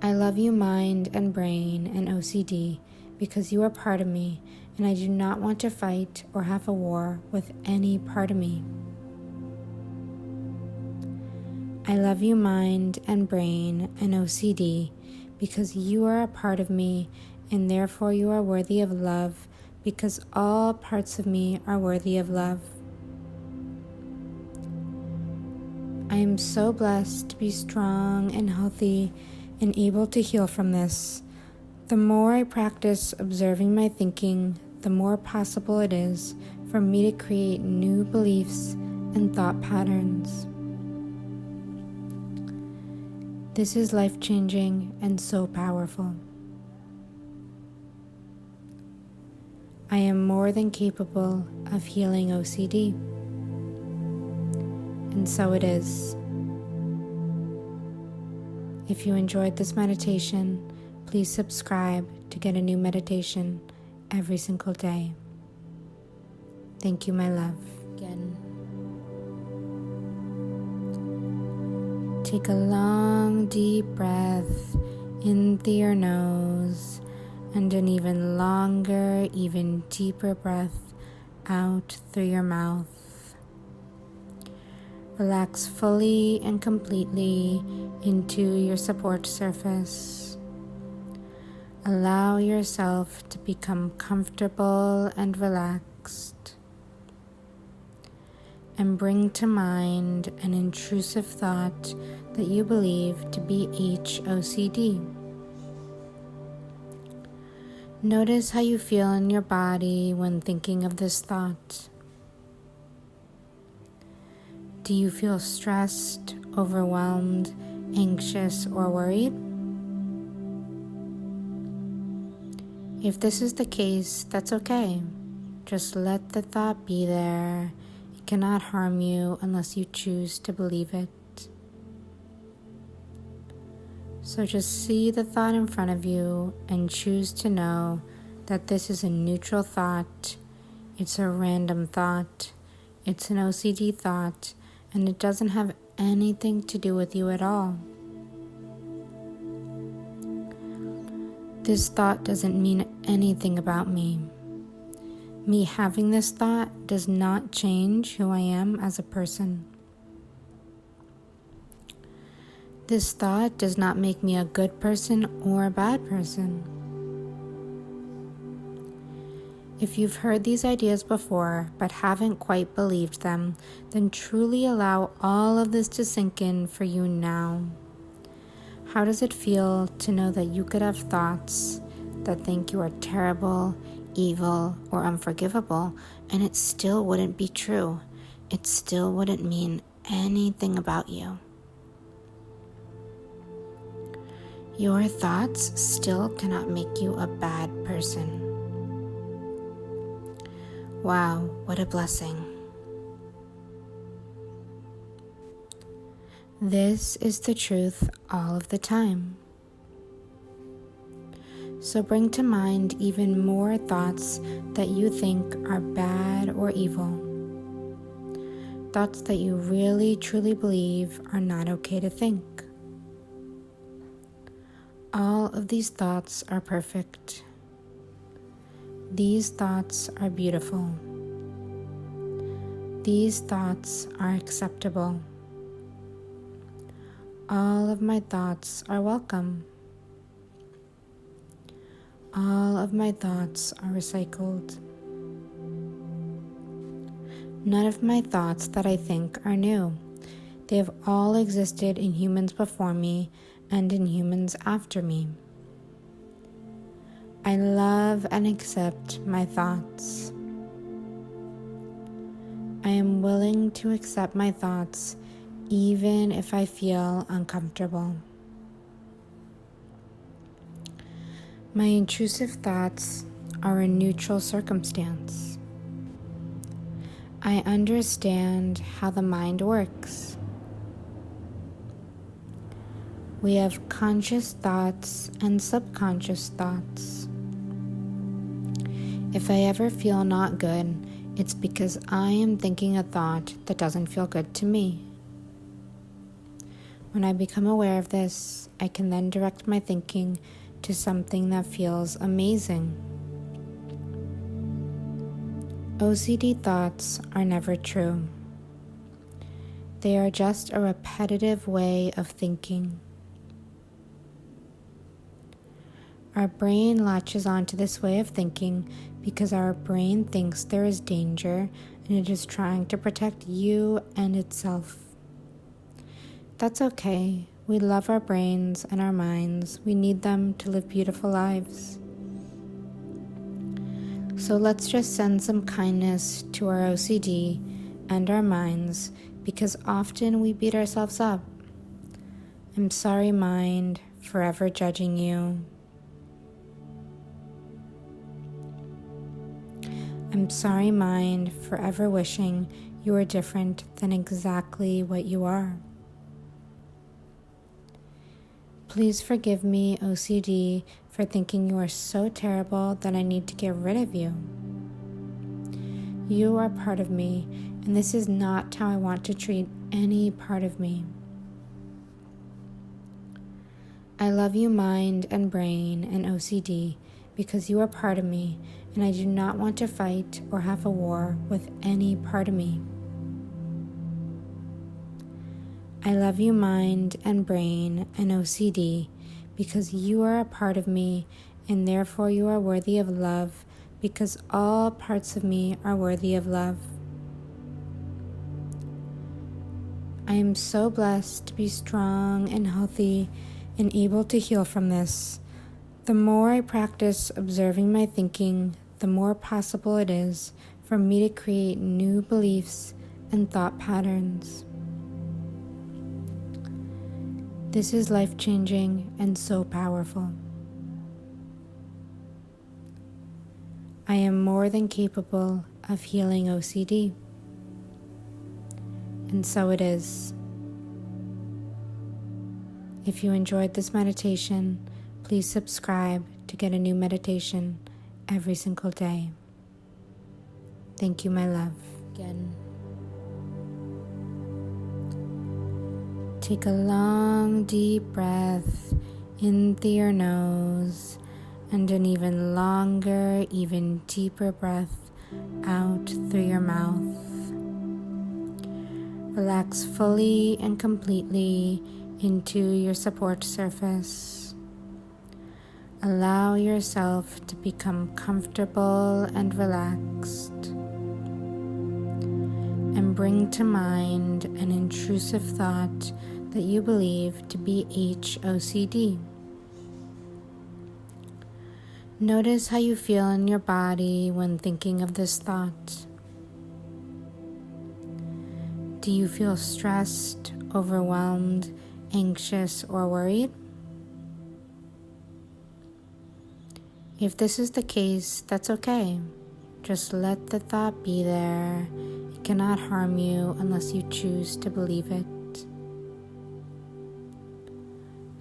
I love you, mind and brain and OCD, because you are part of me, and I do not want to fight or have a war with any part of me. I love you, mind and brain and OCD, because you are a part of me, and therefore you are worthy of love, because all parts of me are worthy of love. I am so blessed to be strong and healthy and able to heal from this. The more I practice observing my thinking, the more possible it is for me to create new beliefs and thought patterns. This is life-changing and so powerful. I am more than capable of healing OCD. And so it is. If you enjoyed this meditation, please subscribe to get a new meditation every single day. Thank you, my love. Again, take a long, deep breath in through your nose and an even longer, even deeper breath out through your mouth. Relax fully and completely into your support surface. Allow yourself to become comfortable and relaxed. And bring to mind an intrusive thought that you believe to be HOCD. Notice how you feel in your body when thinking of this thought. Do you feel stressed, overwhelmed, anxious, or worried? If this is the case, that's okay. Just let the thought be there. It cannot harm you unless you choose to believe it. So just see the thought in front of you and choose to know that this is a neutral thought. It's a random thought. It's an OCD thought, and it doesn't have anything to do with you at all. This thought doesn't mean anything about me. Me having this thought does not change who I am as a person. This thought does not make me a good person or a bad person. If you've heard these ideas before but haven't quite believed them, then truly allow all of this to sink in for you now. How does it feel to know that you could have thoughts that think you are terrible, evil, or unforgivable, and it still wouldn't be true? It still wouldn't mean anything about you. Your thoughts still cannot make you a bad person. Wow, what a blessing. This is the truth all of the time. So bring to mind even more thoughts that you think are bad or evil. Thoughts that you really truly believe are not okay to think. All of these thoughts are perfect. These thoughts are beautiful. These thoughts are acceptable. All of my thoughts are welcome. All of my thoughts are recycled. None of my thoughts that I think are new. They have all existed in humans before me and in humans after me. I love and accept my thoughts. I am willing to accept my thoughts even if I feel uncomfortable. My intrusive thoughts are a neutral circumstance. I understand how the mind works. We have conscious thoughts and subconscious thoughts. If I ever feel not good, it's because I am thinking a thought that doesn't feel good to me. When I become aware of this, I can then direct my thinking to something that feels amazing. OCD thoughts are never true. They are just a repetitive way of thinking. Our brain latches onto this way of thinking because our brain thinks there is danger and it is trying to protect you and itself. That's okay. We love our brains and our minds. We need them to live beautiful lives. So let's just send some kindness to our OCD and our minds because often we beat ourselves up. I'm sorry, mind, forever judging you. I'm sorry, mind, forever wishing you were different than exactly what you are. Please forgive me, OCD, for thinking you are so terrible that I need to get rid of you. You are part of me, and this is not how I want to treat any part of me. I love you, mind and brain and OCD, because you are part of me, and I do not want to fight or have a war with any part of me. I love you, mind and brain and OCD, because you are a part of me, and therefore you are worthy of love, because all parts of me are worthy of love. I am so blessed to be strong and healthy and able to heal from this. The more I practice observing my thinking, the more possible it is for me to create new beliefs and thought patterns. This is life-changing and so powerful. I am more than capable of healing OCD. And so it is. If you enjoyed this meditation, please subscribe to get a new meditation every single day. Thank you, my love. Again. Take a long, deep breath in through your nose and an even longer, even deeper breath out through your mouth. Relax fully and completely into your support surface. Allow yourself to become comfortable and relaxed. And bring to mind an intrusive thought that you believe to be HOCD. Notice how you feel in your body when thinking of this thought. Do you feel stressed, overwhelmed, anxious, or worried? If this is the case, that's okay. Just let the thought be there. It cannot harm you unless you choose to believe it.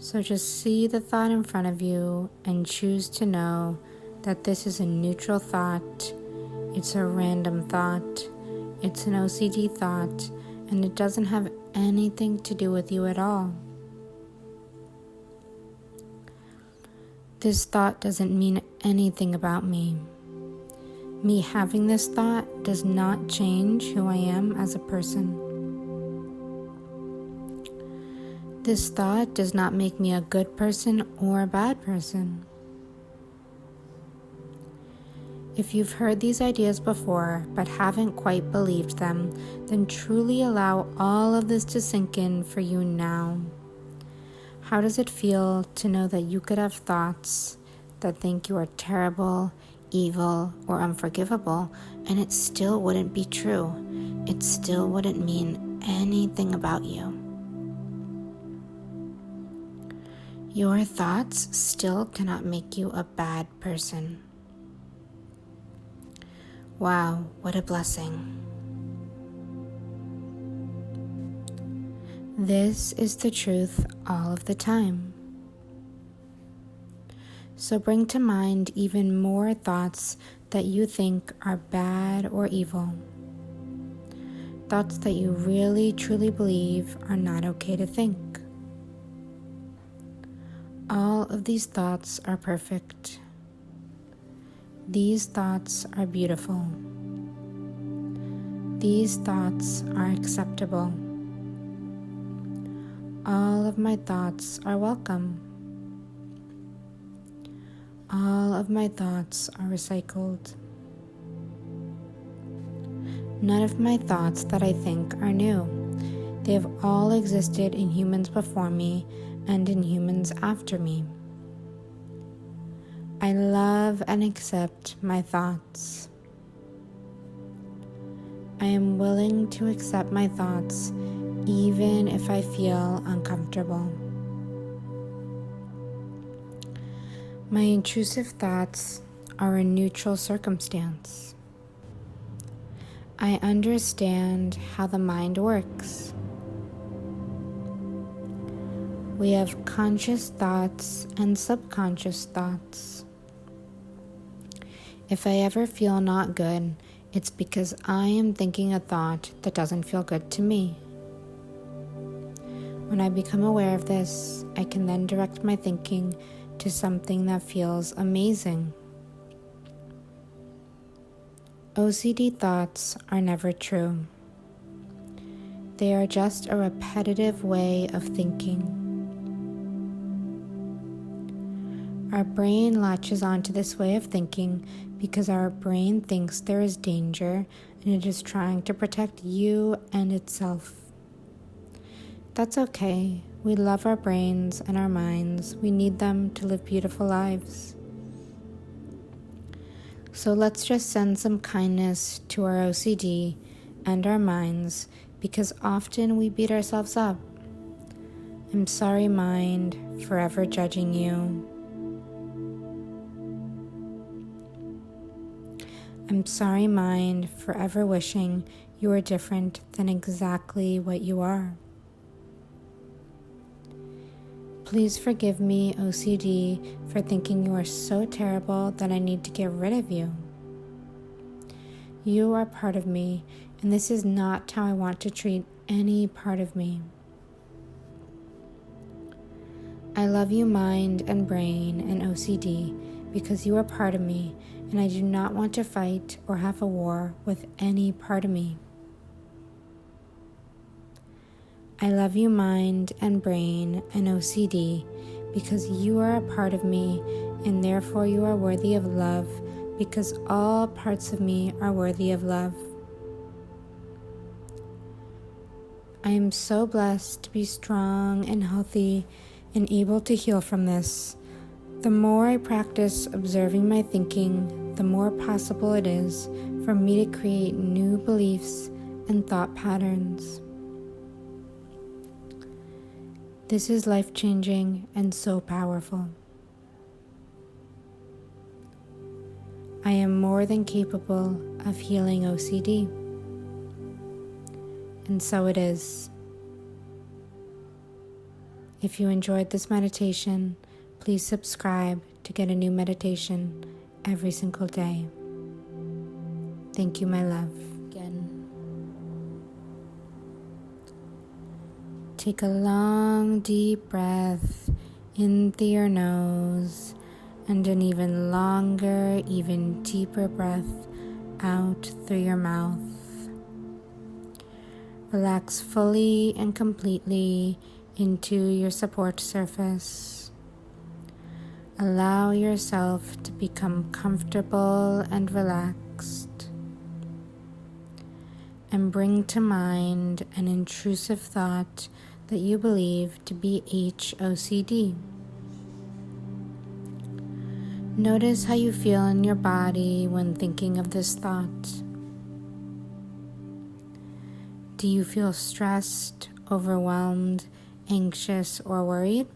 So just see the thought in front of you and choose to know that this is a neutral thought, it's a random thought, it's an OCD thought, and it doesn't have anything to do with you at all. This thought doesn't mean anything about me. Me having this thought does not change who I am as a person. This thought does not make me a good person or a bad person. If you've heard these ideas before but haven't quite believed them, then truly allow all of this to sink in for you now. How does it feel to know that you could have thoughts that think you are terrible, evil, or unforgivable, and it still wouldn't be true? It still wouldn't mean anything about you. Your thoughts still cannot make you a bad person. Wow, what a blessing. This is the truth all of the time. So bring to mind even more thoughts that you think are bad or evil. Thoughts that you really truly believe are not okay to think. All of these thoughts are perfect. These thoughts are beautiful. These thoughts are acceptable. All of my thoughts are welcome. All of my thoughts are recycled. None of my thoughts that I think are new. They have all existed in humans before me and in humans after me. I love and accept my thoughts. I am willing to accept my thoughts even if I feel uncomfortable. My intrusive thoughts are a neutral circumstance. I understand how the mind works. We have conscious thoughts and subconscious thoughts. If I ever feel not good, it's because I am thinking a thought that doesn't feel good to me. When I become aware of this, I can then direct my thinking to something that feels amazing. OCD thoughts are never true. They are just a repetitive way of thinking. Our brain latches onto this way of thinking because our brain thinks there is danger and it is trying to protect you and itself. That's okay. We love our brains and our minds. We need them to live beautiful lives. So let's just send some kindness to our OCD and our minds because often we beat ourselves up. I'm sorry, mind, forever judging you. I'm sorry, mind, forever wishing you were different than exactly what you are. Please forgive me, OCD, for thinking you are so terrible that I need to get rid of you. You are part of me, and this is not how I want to treat any part of me. I love you, mind and brain and OCD, because you are part of me, and I do not want to fight or have a war with any part of me. I love you, mind and brain and OCD, because you are a part of me, and therefore you are worthy of love, because all parts of me are worthy of love. I am so blessed to be strong and healthy and able to heal from this. The more I practice observing my thinking, the more possible it is for me to create new beliefs and thought patterns. This is life-changing and so powerful. I am more than capable of healing OCD. And so it is. If you enjoyed this meditation, please subscribe to get a new meditation every single day. Thank you, my love. Again, take a long, deep breath in through your nose and an even longer, even deeper breath out through your mouth. Relax fully and completely into your support surface. Allow yourself to become comfortable and relaxed. And bring to mind an intrusive thought that you believe to be HOCD. Notice how you feel in your body when thinking of this thought. Do you feel stressed, overwhelmed, anxious, or worried?